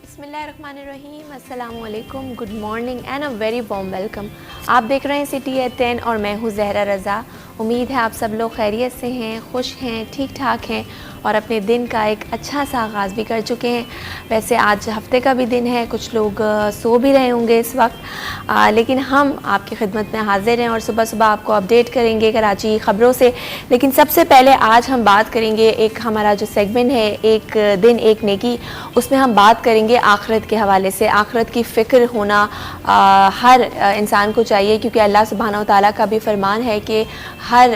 बिस्मिल्लाहिर्रहमानिर्रहीम, अस्सलामुअलैकुम, good morning and a very warm welcome. आप देख रहे हैं सिटी एट 10 और मैं हूँ ज़हरा रज़ा। उम्मीद है आप सब लोग खैरियत से हैं, खुश हैं, ठीक ठाक हैं और अपने दिन का एक अच्छा सा आगाज़ भी कर चुके हैं। वैसे आज हफ्ते का भी दिन है, कुछ लोग सो भी रहे होंगे इस वक्त, लेकिन हम आपकी खिदमत में हाजिर हैं और सुबह सुबह आपको अपडेट करेंगे कराची की ख़बरों से। लेकिन सबसे पहले आज हम बात करेंगे, एक हमारा जो सेगमेंट है एक दिन एक नेकी, उसमें हम बात करेंगे आखिरत के हवाले से। आखिरत की फ़िक्र होना हर इंसान को चाहिए, क्योंकि अल्लाह सुब्हानहू व तआला का भी फरमान है कि हर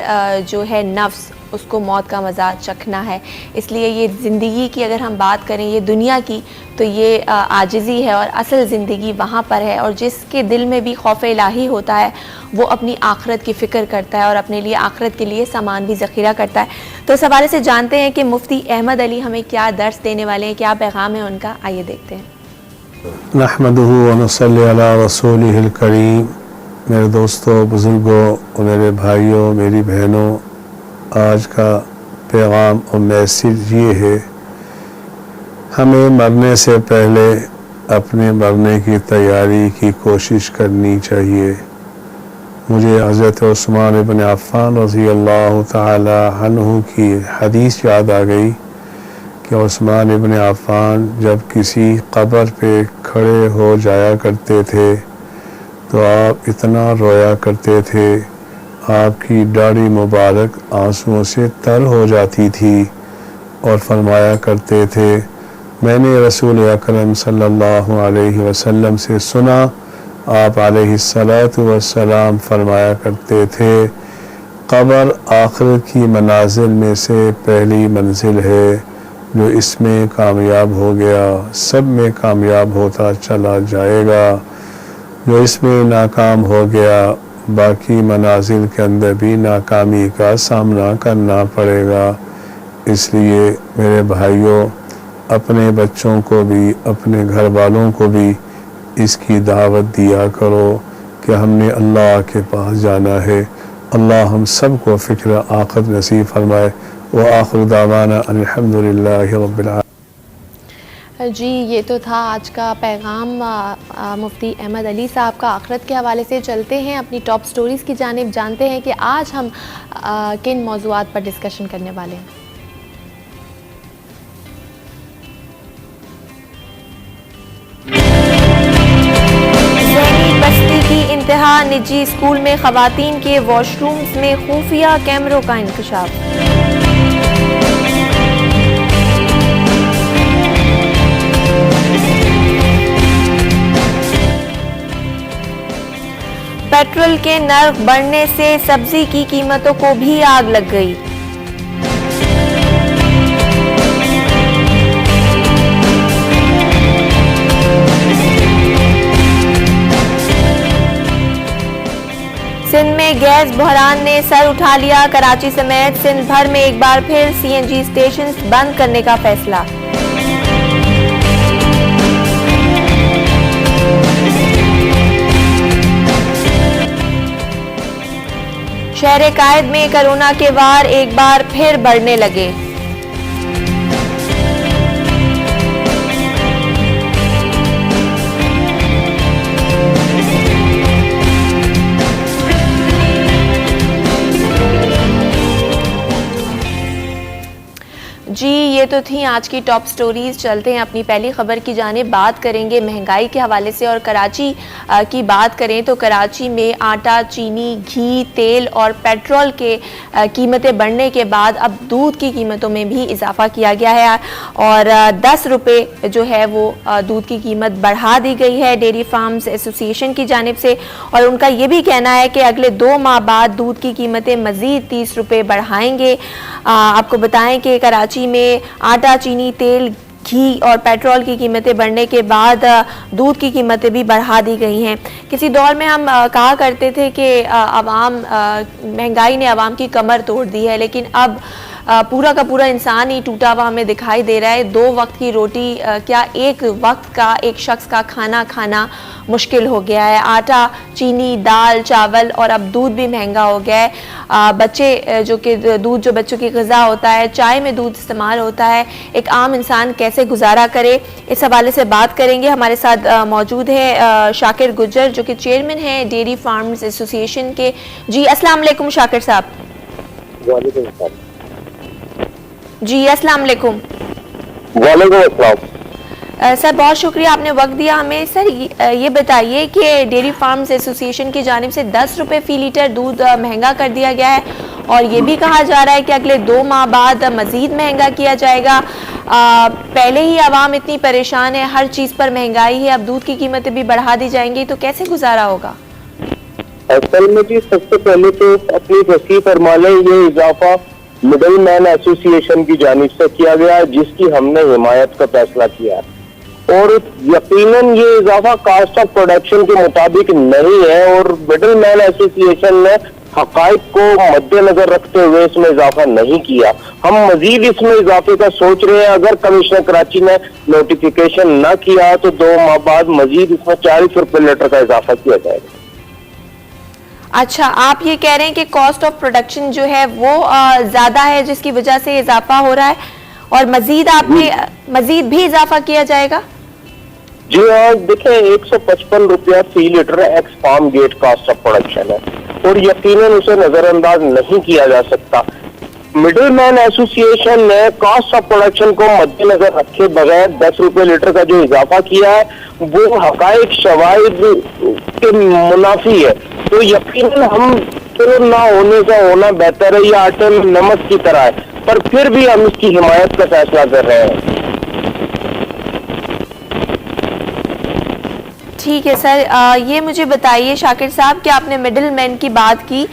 जो है नफ्स उसको मौत का मज़ा चखना है। इसलिए ये ज़िंदगी की अगर हम बात करें ये दुनिया की, तो ये आजिज़ी है और असल ज़िंदगी वहाँ पर है। और जिसके दिल में भी खौफ इलाही होता है वो अपनी आखिरत की फ़िक्र करता है और अपने लिए आखिरत के लिए सामान भी ज़ख़ीरा करता है। तो इस हवाले से जानते हैं कि मुफ्ती अहमद अली हमें क्या दर्स देने वाले हैं, क्या पैगाम है उनका, आइए देखते हैं। नहमदुहु व नसल्ली अला रसूलिहिल करीम। मेरे दोस्तों, बुज़ुर्गों और मेरे भाइयों, मेरी बहनों, आज का पैगाम और मैसेज ये है, हमें मरने से पहले अपने मरने की तैयारी की कोशिश करनी चाहिए। मुझे हज़रत उस्मान इब्न अफ़्फ़ान रज़ी अल्लाह तआला अन्हु की हदीस याद आ गई कि उस्मान इब्न अफ़्फ़ान जब किसी कब्र पे खड़े हो जाया करते थे तो आप इतना रोया करते थे, आपकी दाढ़ी मुबारक आंसुओं से तर हो जाती थी और फरमाया करते थे, मैंने रसूल अकरम सल्लल्लाहु अलैहि वसल्लम से सुना, आप अलैहिस्सलातु वस्सलाम फरमाया करते थे, कब्र आखिरत की मनाजिल में से पहली मंजिल है, जो इसमें कामयाब हो गया सब में कामयाब होता चला जाएगा, जो इसमें नाकाम हो गया बाकी मनाजिल के अंदर भी नाकामी का सामना करना पड़ेगा। इसलिए मेरे भाइयों, अपने बच्चों को भी, अपने घर वालों को भी इसकी दावत दिया करो कि हमने अल्लाह के पास जाना है। अल्लाह हम सब को फ़िक्र आखिरत नसीब फरमाए। व आखिर दावाना अल्हम्दुलिल्लाहि रब्बिल आलमीन। जी, ये तो था आज का पैगाम मुफ्ती अहमद अली साहब का। आखिरत के हवाले से चलते हैं अपनी टॉप स्टोरीज़ की जानिब, जानते हैं कि आज हम किन मौज़ूआत पर डिस्कशन करने वाले हैं। ज़हनी पस्ती की इंतहा, निजी स्कूल में ख़वातीन के वॉशरूम्स में खुफिया कैमरों का इंकशाफ। पेट्रोल के नर्ख बढ़ने से सब्जी की कीमतों को भी आग लग गई। सिंध में गैस बहरान ने सर उठा लिया, कराची समेत सिंध भर में एक बार फिर सीएनजी स्टेशन बंद करने का फैसला। शहर कायद में कोरोना के वार एक बार फिर बढ़ने लगे। जी, ये तो थी आज की टॉप स्टोरीज़। चलते हैं अपनी पहली खबर की जानिब, बात करेंगे महंगाई के हवाले से। और कराची की बात करें तो कराची में आटा, चीनी, घी, तेल और पेट्रोल के कीमतें बढ़ने के बाद अब दूध की कीमतों में भी इजाफा किया गया है और 10 रुपये जो है वो दूध की कीमत बढ़ा दी गई है डेयरी फार्म्स एसोसिएशन की जानिब से। और उनका ये भी कहना है कि अगले 2 माह बाद दूध की कीमतें मज़ीद 30 रुपये बढ़ाएंगे। आपको बताएं कि कराची में आटा, चीनी, तेल, घी और पेट्रोल की कीमतें बढ़ने के बाद दूध की कीमतें भी बढ़ा दी गई हैं। किसी दौर में हम कहा करते थे कि महंगाई ने आवाम की कमर तोड़ दी है, लेकिन अब पूरा का पूरा इंसान ही टूटा हुआ हमें दिखाई दे रहा है। 2 वक्त की रोटी क्या एक वक्त का एक शख्स का खाना खाना मुश्किल हो गया है। आटा, चीनी, दाल, चावल और अब दूध भी महंगा हो गया है। बच्चे जो कि दूध जो बच्चों की ग़िज़ा होता है, चाय में दूध इस्तेमाल होता है, एक आम इंसान कैसे गुजारा करे, इस हवाले से बात करेंगे। हमारे साथ मौजूद है शाकिर गुज्जर जो कि चेयरमैन हैं डेयरी फार्म्स एसोसिएशन के। जी अस्सलाम वालेकुम शाकिर साहब। वालेकुम अस्सलाम। जी अस्सलाम वालेकुम। वालेकुम अस्सलाम। सर बहुत शुक्रिया आपने वक्त दिया हमें। सर ये बताइए कि डेयरी फार्म्स एसोसिएशन की जानिब से 10 रुपये फ़ी लीटर दूध महंगा कर दिया गया है और ये भी कहा जा रहा है कि अगले 2 माह बाद मज़ीद महंगा किया जाएगा। पहले ही आवाम इतनी परेशान है, हर चीज़ पर महंगाई है, अब दूध की कीमतें भी बढ़ा दी जाएंगी, तो कैसे गुजारा होगा? असल में जी सबसे पहले तो अपनी तस्दीक फरमा लें, ये इजाफा मिडल मैन एसोसिएशन की जानिब से किया गया है जिसकी हमने हिमायत का फैसला किया है और यकीनन ये इजाफा कास्ट ऑफ प्रोडक्शन के मुताबिक नहीं है और मिडल मैन एसोसिएशन ने हकाइक को मद्देनजर रखते हुए इसमें इजाफा नहीं किया। हम मजीद इसमें इजाफे का सोच रहे हैं। अगर कमिश्नर कराची ने नोटिफिकेशन न किया तो 2 माह बाद मजीद इसमें 40 रुपये लीटर का इजाफा किया जाएगा। अच्छा, आप ये कह रहे हैं कि कॉस्ट ऑफ प्रोडक्शन जो है वो ज़्यादा है जिसकी वजह से इजाफा हो रहा है और मजीद भी इजाफा किया जाएगा? जी हाँ, देखिए 155 रुपया फ़ी litre ex farm gate cost of production है और यकीनन उसे नजरअंदाज नहीं किया जा सकता। मिडिल मैन एसोसिएशन ने कास्ट ऑफ प्रोडक्शन को मद्देनजर रखे बगैर 10 रुपए लीटर का जो इजाफा किया है वो हकाइक शवाहिद के मुनाफी है। तो यकीनन हम चलो ना होने का होना बेहतर है, या आटे में नमक की तरह है, पर फिर भी हम इसकी हिमायत का फैसला कर रहे हैं। ठीक है सर, ये मुझे बताइए शाकिर साहब कि आपने मिडिल मैन की बात की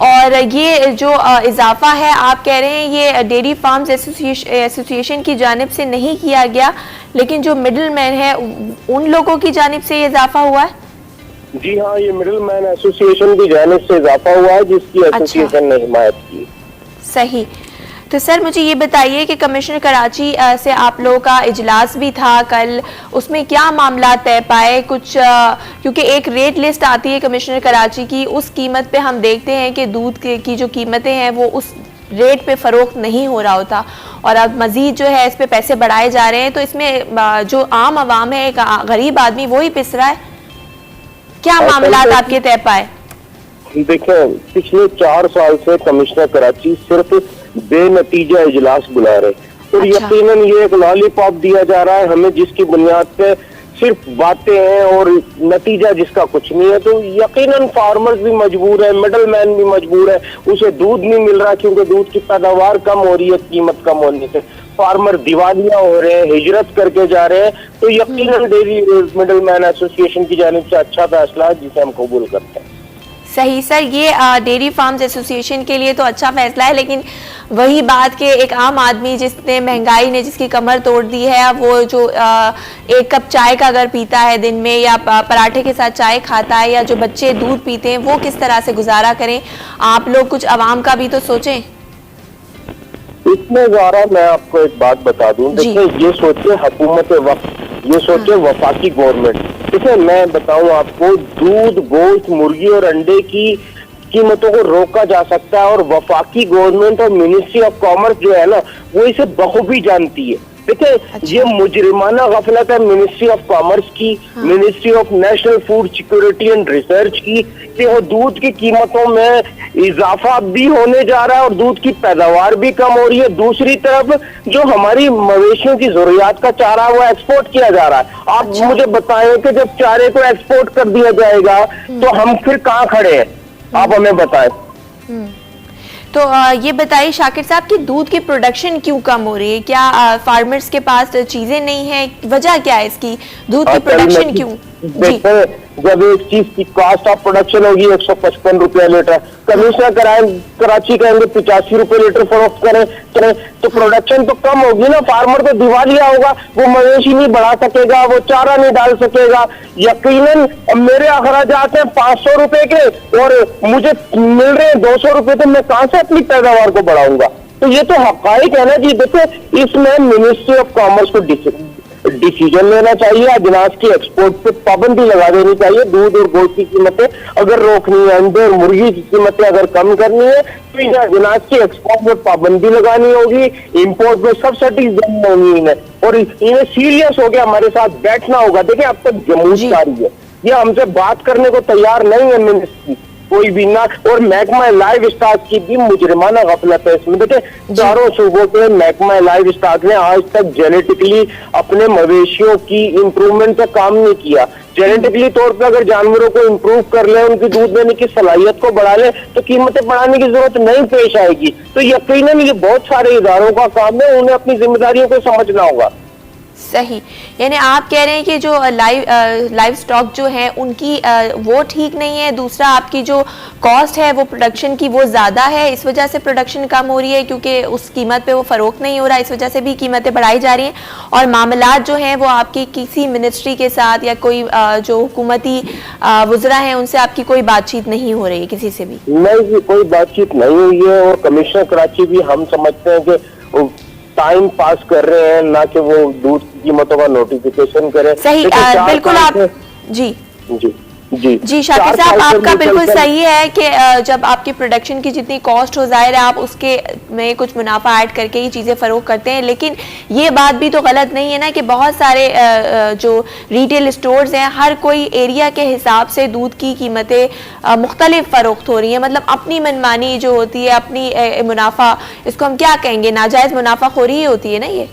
और ये जो इजाफा है आप कह रहे हैं ये डेयरी फार्म्स एसोसिएशन की जानिब से नहीं किया गया, लेकिन जो मिडिल मैन है उन लोगों की जानिब से ये इजाफा हुआ है? जी हाँ, ये मिडिल मैन एसोसिएशन की जानिब से इजाफा हुआ है जिसकी एसोसिएशन ने हिमायत की। सही। तो सर मुझे ये बताइए कि कमिश्नर कराची से आप लोगों का इजलास भी था कल, उसमें क्या मामला तय पाए कुछ? क्योंकि एक रेट लिस्ट आती है कमिश्नर कराची की, उस कीमत पे हम देखते हैं कि दूध की जो कीमतें हैं वो उस रेट पे फ़रोख्त नहीं हो रहा होता और अब मज़ीद जो है इस पे पैसे बढ़ाए जा रहे हैं, तो इसमें जो आम आवाम है, एक गरीब आदमी वो ही पिस रहा है। क्या मामला आपके तय पाए? देखिए पिछले 4 साल से कमिश्नर कराची सिर्फ बेनतीजा इजलास बुला रहे और यकीनन ये एक लॉलीपॉप दिया जा रहा है हमें जिसकी बुनियाद पे सिर्फ बातें हैं और नतीजा जिसका कुछ नहीं है। तो यकीनन फार्मर्स भी मजबूर है, मिडल मैन भी मजबूर है, उसे दूध नहीं मिल रहा क्योंकि दूध की पैदावार कम हो रही है, कीमत कम होने से फार्मर दिवालिया हो रहे हैं, हिजरत करके जा रहे हैं। तो यकीनन डेयरी मिडल मैन एसोसिएशन की जानिब से अच्छा फैसला है जिसे हम कबूल करते हैं। सही सर, ये डेयरी फार्म्स एसोसिएशन के लिए तो अच्छा फैसला है, लेकिन वही बात कि एक आम आदमी जिसने महंगाई ने जिसकी कमर तोड़ दी है, वो जो 1 कप चाय का अगर पीता है दिन में या पराठे के साथ चाय खाता है, या जो बच्चे दूध पीते हैं, वो किस तरह से गुजारा करें? आप लोग कुछ आवाम का भी तो सोचें। इसमें ज़रा मैं आपको एक बात बता दूं, देखिए ये सोचे हुकूमत वक्त, ये सोचे वफाकी गवर्नमेंट। देखिए मैं बताऊं आपको, दूध, गोश्त, मुर्गी और अंडे की कीमतों को रोका जा सकता है और वफाकी गवर्नमेंट और मिनिस्ट्री ऑफ कॉमर्स जो है ना वो इसे बखूबी जानती है। देखिए ये मुजरिमाना गफलत है मिनिस्ट्री ऑफ कॉमर्स की, ministry of national food security and research की, कि वो दूध की कीमतों में इजाफा भी होने जा रहा है और दूध की पैदावार भी कम हो रही है। दूसरी तरफ जो हमारी मवेशियों की जरूरियात का चारा है वो एक्सपोर्ट किया जा रहा है। आप मुझे बताएं कि जब चारे को एक्सपोर्ट कर दिया जाएगा तो हम फिर कहाँ खड़े हैं, आप हमें बताएं। तो ये बताइए शाकिर साहब कि दूध की प्रोडक्शन क्यों कम हो रही है? क्या फार्मर्स के पास चीजें नहीं है? वजह क्या है इसकी? दूध की प्रोडक्शन क्यों? देखिए जब एक चीज की कॉस्ट ऑफ प्रोडक्शन होगी 155 रुपया लीटर, कमिश्नर कराची कहेंगे 85 रुपए लीटर फरोख्त करें तो प्रोडक्शन तो कम होगी ना। फार्मर तो दिवालिया होगा, वो मवेशी नहीं बढ़ा सकेगा, वो चारा नहीं डाल सकेगा। यकीनन मेरे अखराजात हैं 500 रुपए के और मुझे मिल रहे हैं 200 रुपए, तो मैं कहां से अपनी पैदावार को बढ़ाऊंगा? तो ये तो हकाइक है ना जी। देखो, इसमें मिनिस्ट्री ऑफ कॉमर्स को डिसीजन लेना चाहिए, अजनास की एक्सपोर्ट पे पाबंदी लगा देनी चाहिए। दूध और गोश्त की कीमतें अगर रोकनी है, अंडे और मुर्गी की कीमतें अगर कम करनी है, तो इन्हें अजनास की एक्सपोर्ट में पाबंदी लगानी होगी, इंपोर्ट में सब्सिडीज देनी होगी इन्हें, और इन्हें सीरियस होकर हमारे साथ बैठना होगा। देखिए, अब तक जमूत आ रही है, ये हमसे बात करने को तैयार नहीं है मिनिस्ट्री कोई भी ना। और महकमा लाइव स्टॉक की भी मुजरिमाना गफलत है इसमें। देखिए, चारों सूबों के महकमा लाइव स्टॉक ने आज तक जेनेटिकली अपने मवेशियों की इंप्रूवमेंट का काम नहीं किया। जेनेटिकली तौर पे अगर जानवरों को इंप्रूव कर ले, उनकी दूध देने की सलाहियत को बढ़ा ले, तो कीमतें बढ़ाने की जरूरत नहीं पेश आएगी। तो यकीनन ये बहुत सारे इदारों का काम है, उन्हें अपनी जिम्मेदारियों को समझना होगा। सही, यानी आप कह रहे हैं कि जो लाइव स्टॉक जो है उनकी वो ठीक नहीं है। दूसरा, आपकी जो कॉस्ट है वो प्रोडक्शन की वो ज़्यादा है, इस वजह से प्रोडक्शन कम हो रही है, क्योंकि उस कीमत पे वो फ़रोख्त नहीं हो रहा, इस वजह से भी कीमतें बढ़ाई जा रही हैं। और मामलात जो हैं वो आपकी किसी मिनिस्ट्री के साथ या कोई जो हुकूमती वज़रा हैं उनसे आपकी कोई बातचीत नहीं हो रही है किसी से भी? नहीं जी, कोई बातचीत नहीं हुई है। और कमिश्नर कराची भी हम समझते हैं कि टाइम पास कर रहे हैं, ना कि वो दूध की कीमतों का नोटिफिकेशन करें। सही, बिल्कुल आप जी जी शाकिर साहब, आपका बिल्कुल सही है कि जब आपकी प्रोडक्शन की जितनी कॉस्ट हो, जाहिर है आप उसके में कुछ मुनाफा ऐड करके ही चीज़ें फ़रोख्त करते हैं। लेकिन ये बात भी तो गलत नहीं है ना कि बहुत सारे जो रिटेल स्टोर्स हैं, हर कोई एरिया के हिसाब से दूध की कीमतें मुख्तलिफ फ़रोख्त हो रही हैं। मतलब अपनी मनमानी जो होती है, अपनी मुनाफा, इसको हम क्या कहेंगे, नाजायज़ मुनाफाखोरी ही होती है ना ये?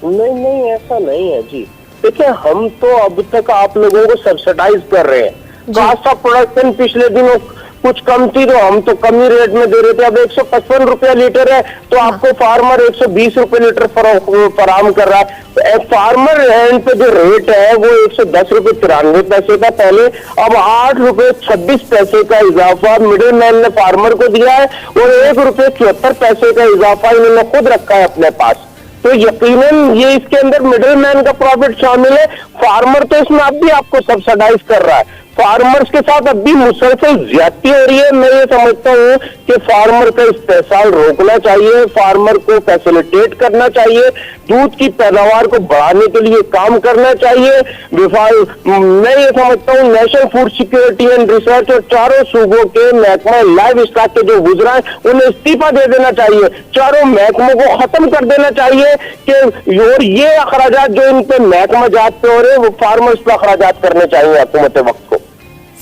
नहीं, ऐसा नहीं है जी। देखिए, हम तो अब तक आप लोगों को सब्सिडाइज कर रहे हैं। कॉस्ट ऑफ प्रोडक्शन पिछले दिनों कुछ कम थी तो हम तो कम ही रेट में दे रहे थे। अब 155 रुपया लीटर है तो आपको फार्मर 120 रुपए लीटर फराहम कर रहा है। फार्मर एंड पे जो रेट है वो 110 रुपए 93 पैसे का पहले, अब 8 रुपए 26 पैसे का इजाफा मिडिल मैन ने फार्मर को दिया है, और 1 रुपए 74 पैसे का इजाफा इन्होंने खुद रखा है अपने पास। तो यकीनन ये इसके अंदर मिडिल मैन का प्रॉफिट शामिल है। फार्मर तो इसमें अब भी आपको सब्सिडाइज कर रहा है। फार्मर्स के साथ अब भी मुसलसल ज्यादती हो रही है। मैं ये समझता हूँ कि फार्मर का इस्तेसाल रोकना चाहिए, फार्मर को फैसिलिटेट करना चाहिए, दूध की पैदावार को बढ़ाने के लिए काम करना चाहिए। मैं ये समझता हूँ national food security and research और चारों सूबों के महकमा लाइव स्टॉक के जो गुजरा है उन्हें इस्तीफा दे देना चाहिए। चारों महकमों को खत्म कर देना चाहिए कि और ये अखराजात जो इन पे महकमा जात पे हो रहे हैं वो फार्मर्स पे अखराजात करने चाहिए हुकूमत वक्त को।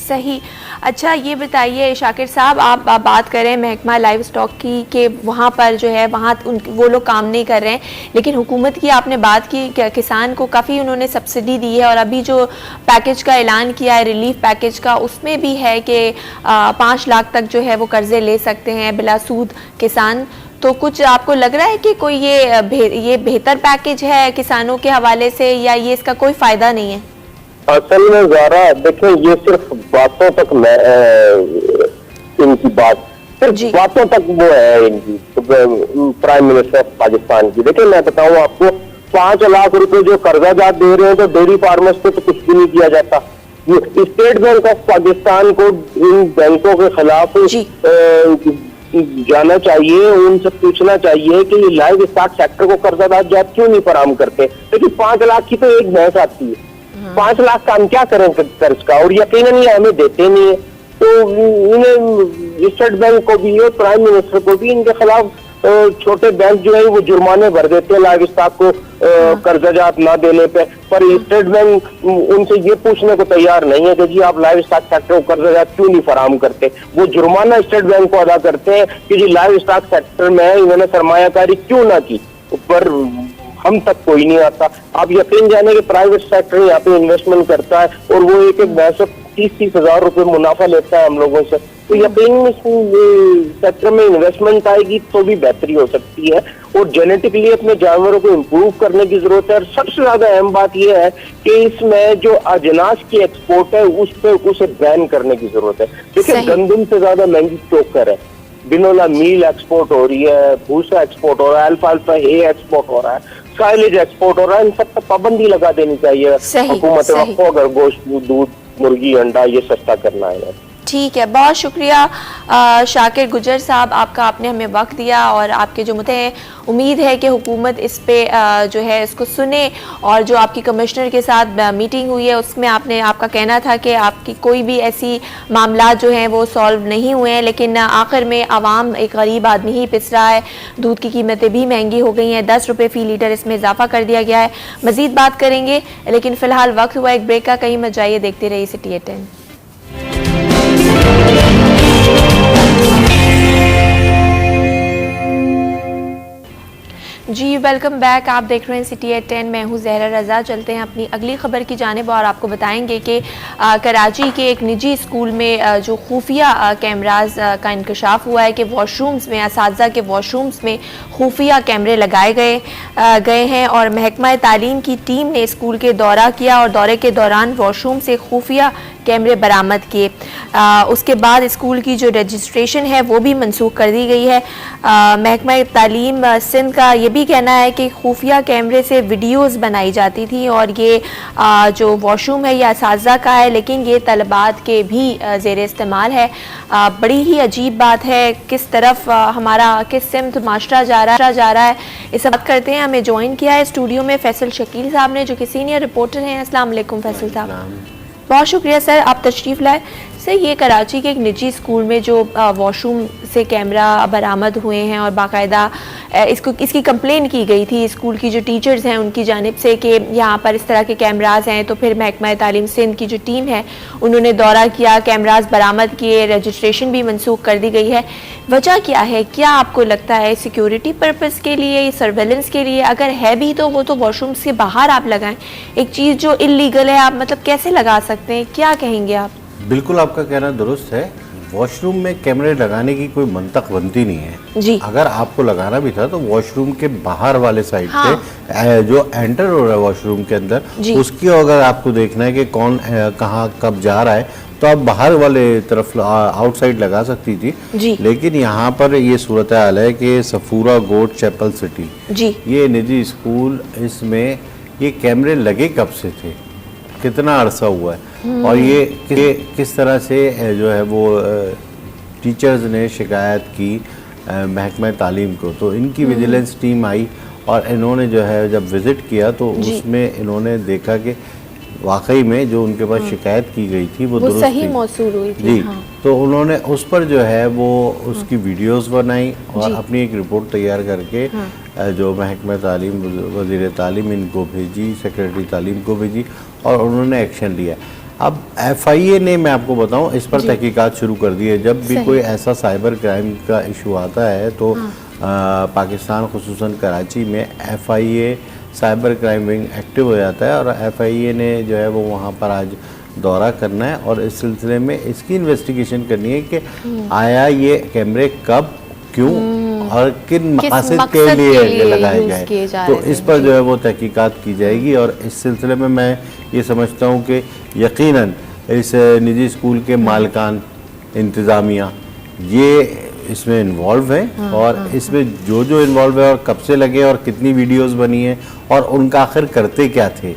सही। अच्छा, ये बताइए शाकिर साहब, आप बात करें महकमा लाइव स्टॉक की कि वहाँ पर जो है वहाँ वो लोग काम नहीं कर रहे हैं, लेकिन हुकूमत की आपने बात की कि किसान को काफ़ी उन्होंने सब्सिडी दी है, और अभी जो पैकेज का ऐलान किया है रिलीफ पैकेज का, उसमें भी है कि 5 लाख तक जो है वो कर्जे ले सकते हैं बिला सूद किसान। तो कुछ आपको लग रहा है कि कोई ये बेहतर पैकेज है किसानों के हवाले से, या ये इसका कोई फ़ायदा नहीं है? असल में ज़ारा देखिए, ये सिर्फ बातों तक इनकी बात सिर्फ बातों तक वो है इनकी प्राइम मिनिस्टर ऑफ पाकिस्तान की। देखिए, मैं बताऊं आपको, 5 लाख रुपए जो कर्जादार दे रहे हैं तो डेयरी फार्मर्स पे तो कुछ भी नहीं किया जाता। स्टेट बैंक ऑफ पाकिस्तान को इन बैंकों के खिलाफ जाना चाहिए, उनसे पूछना चाहिए कि ये लाइव स्टॉक सेक्टर को कर्जादार जात क्यों नहीं फराहम करते। देखिए, 5 लाख की तो एक भैंस आती है, 5 लाख का हम क्या करें कर्ज का, और यकीनन ये हमें देते नहीं है। तो इन्हें स्टेट बैंक को भी और प्राइम मिनिस्टर को भी इनके खिलाफ छोटे बैंक जो है वो जुर्माने भर देते हैं लाइव स्टॉक को कर्जाजात ना देने पे। पर स्टेट बैंक उनसे ये पूछने को तैयार नहीं है कि जी आप लाइव स्टॉक सेक्टर को कर्जाजात क्यों नहीं फराहम करते। वो जुर्माना स्टेट बैंक को अदा करते हैं कि जी लाइव स्टॉक सेक्टर में इन्होंने सरमायाकारी क्यों ना की, पर हम तक कोई नहीं आता। आप यकीन जाने कि प्राइवेट सेक्टर यहाँ पे इन्वेस्टमेंट करता है और वो एक भैंस 30-30 हजार रुपए मुनाफा लेता है हम लोगों से। तो यकीन इस सेक्टर में इन्वेस्टमेंट आएगी तो भी बेहतरी हो सकती है, और जेनेटिकली अपने जानवरों को इम्प्रूव करने की जरूरत है। और सबसे ज्यादा अहम बात यह है कि इसमें जो अजनास की एक्सपोर्ट है उसे बैन करने की जरूरत है। देखिए, गंदम से ज्यादा महंगी चोकर है, बिनोला मील एक्सपोर्ट हो रही है, भूसा एक्सपोर्ट हो रहा है, अल्फाल्फा हे एक्सपोर्ट हो रहा है, साइलेज एक्सपोर्ट हो रहा है। इन सब पर पाबंदी लगा देनी चाहिए हुकूमत को, अगर गोश्त, दूध, मुर्गी, अंडा ये सस्ता करना है। ठीक है, बहुत शुक्रिया शाकिर गुजर साहब आपका, आपने हमें वक्त दिया और आपके जो मुद्दे हैं, उम्मीद है कि हुकूमत इस पे जो है इसको सुने। और जो आपकी कमिश्नर के साथ मीटिंग हुई है उसमें आपका कहना था कि आपकी कोई भी ऐसी मामला जो हैं वो सॉल्व नहीं हुए हैं, लेकिन आखिर में आवाम, एक गरीब आदमी ही पिस रहा है। दूध की कीमतें भी महंगी हो गई हैं, 10 रुपये फ़ी लीटर इसमें इजाफा कर दिया गया है। मज़ीद बात करेंगे, लेकिन फ़िलहाल वक्त हुआ एक ब्रेक का। कहीं मत जाइए, देखते रहिए सिटी 10। जी वेलकम बैक, आप देख रहे हैं सिटी एट 10। मैं हूं ज़हरा रज़ा। चलते हैं अपनी अगली खबर की जानिब और आपको बताएंगे कि कराची के एक निजी स्कूल में जो खुफिया कैमराज का इंकशाफ हुआ है कि वॉशरूम्स में, असातिज़ा के वॉशरूम्स में खुफिया कैमरे लगाए गए हैं और महकमा तालीम की टीम ने स्कूल के दौरा किया और दौरे के दौरान वॉशरूम से खुफिया कैमरे बरामद किए। उसके बाद स्कूल की जो रजिस्ट्रेशन है वो भी मनसूख कर दी गई है। महकमा तालीम सिंध का ये भी कहना है कि खुफिया कैमरे से वीडियोस बनाई जाती थी और ये जो वॉशरूम है ये असातिज़ा का है, लेकिन ये तलबात के भी ज़ेर इस्तेमाल है। बड़ी ही अजीब बात है, किस तरफ हमारा किस सिमत माशरा जा रहा है। इस बात करते हैं। हमें ज्वाइन किया है स्टूडियो में फैसल शकील साहब ने, जो कि सीनियर रिपोर्टर हैं। अस्सलाम वालेकुम फैसल साहब। बहुत शुक्रिया सर, आप तशरीफ़ लाए। सर, ये कराची के एक निजी स्कूल में जो वॉशरूम से कैमरा बरामद हुए हैं और बाकायदा इसकी कंप्लेन की गई थी स्कूल की जो टीचर्स हैं उनकी जानिब से कि यहाँ पर इस तरह के कैमराज हैं। तो फिर महकमा तालीम सिंध की जो टीम है उन्होंने दौरा किया, कैमराज बरामद किए, रजिस्ट्रेशन भी मनसूख कर दी गई है। वजह क्या है? क्या आपको लगता है सिक्योरिटी पर्पज़ के लिए, सर्वेलेंस के लिए? अगर है भी तो वो तो वॉशरूम से बाहर आप लगाएं। एक चीज़ जो इल्लीगल है आप मतलब कैसे लगा सकते हैं? क्या कहेंगे आप? बिल्कुल आपका कहना दुरुस्त है। वॉशरूम में कैमरे लगाने की कोई मंतक बनती नहीं है जी। अगर आपको लगाना भी था तो वॉशरूम के बाहर वाले साइड हाँ। पे जो एंटर हो रहा है वॉशरूम के अंदर, उसकी अगर आपको देखना है कि कौन कहाँ कब जा रहा है तो आप बाहर वाले तरफ आउटसाइड लगा सकती थी जी। लेकिन यहाँ पर ये सूरत हाल है कि सफूरा गोट चैपल सिटी जी, ये निजी स्कूल, इसमें ये कैमरे लगे कब से थे, कितना अरसा हुआ है और ये किस तरह से जो है वो टीचर्स ने शिकायत की महकमा तालीम को। तो इनकी विजिलेंस टीम आई और इन्होंने जो है जब विज़िट किया तो उसमें इन्होंने देखा कि वाकई में जो उनके पास शिकायत की गई थी वो दुरुस्त सही थी, मौसूल हुई थी। जी। हाँ। तो उन्होंने उस पर जो है वो उसकी वीडियोस बनाई और अपनी एक रिपोर्ट तैयार करके जो महकमा तालीम, वज़ीर तालीम इनको भेजी, सेक्रेटरी तालीम को भेजी और उन्होंने एक्शन लिया। अब FIA ने, मैं आपको बताऊं, इस पर तहकीकात शुरू कर दी है। जब भी कोई ऐसा साइबर क्राइम का इशू आता है तो पाकिस्तान खुसूसन कराची में FIA cyber crime wing active हो जाता है और FIA ने जो है वो वहाँ पर आज दौरा करना है और इस सिलसिले में इसकी इन्वेस्टिगेशन करनी है कि आया ये कैमरे कब, क्यों और किन मकसद के लिए लगाए गए। तो इस पर जो है वो तहकीकात की जाएगी और इस सिलसिले में मैं ये समझता हूँ कि यकीनन इस निजी स्कूल के मालिकान, इंतज़ामिया ये इसमें इन्वॉल्व है और इसमें जो इन्वॉल्व है और कब से लगे और कितनी वीडियोस बनी है और उनका आखिर करते क्या थे।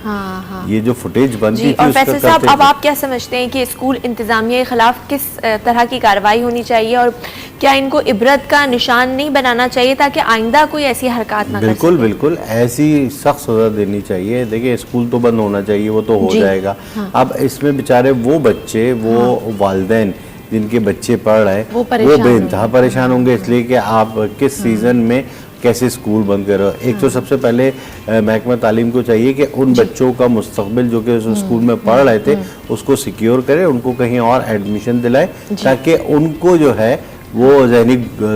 ये जो फुटेज बनती थी और फैसल साहब, अब आप क्या समझते हैं कि स्कूल इंतजामिया के खिलाफ किस तरह की कार्रवाई होनी चाहिए और क्या इनको इबरत का निशान नहीं बनाना चाहिए ताकि आइंदा कोई ऐसी हरकत ना कर सके? बिल्कुल ऐसी सख्त सजा देनी चाहिए। देखिए स्कूल तो बंद होना चाहिए, वो तो हो जाएगा। अब इसमें बेचारे वो बच्चे, वो वालिदैन जिनके बच्चे पढ़ रहे हैं वो बेइंतहा परेशान होंगे, इसलिए कि आप किस सीज़न में कैसे स्कूल बंद कर रहे हो। एक तो सबसे पहले महकमा तालीम को चाहिए कि उन बच्चों का मुस्तकबिल जो कि उस स्कूल में पढ़ रहे थे उसको सिक्योर करे, उनको कहीं और एडमिशन दिलाए ताकि उनको जो है वो ज़हनी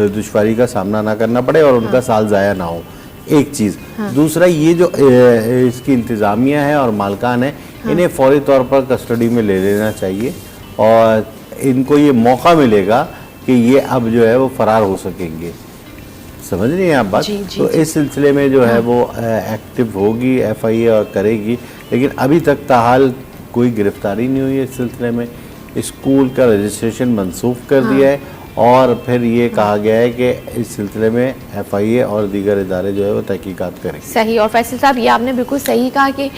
दुश्वारी का सामना ना करना पड़े और उनका साल ज़ाया ना हो। एक चीज़। दूसरा, ये जो इसकी इंतज़ामिया है और मालकान है, इन्हें फौरी तौर पर कस्टडी में ले लेना चाहिए और इनको ये मौका मिलेगा कि ये अब जो है वो फरार हो सकेंगे। समझ रही हैं आप बात? तो इस सिलसिले में जो है वो एक्टिव होगी FIA और करेगी, लेकिन अभी तक ताहाल कोई गिरफ्तारी नहीं हुई है इस सिलसिले में। स्कूल का रजिस्ट्रेशन मनसूख कर दिया है और फिर ये कहा गया है कि इस सिलसिले में FIA और दीगर इदारे जो है वो तहकीकात करेंगे। सही। और फैसल साहब ये आपने बिल्कुल सही कहा कि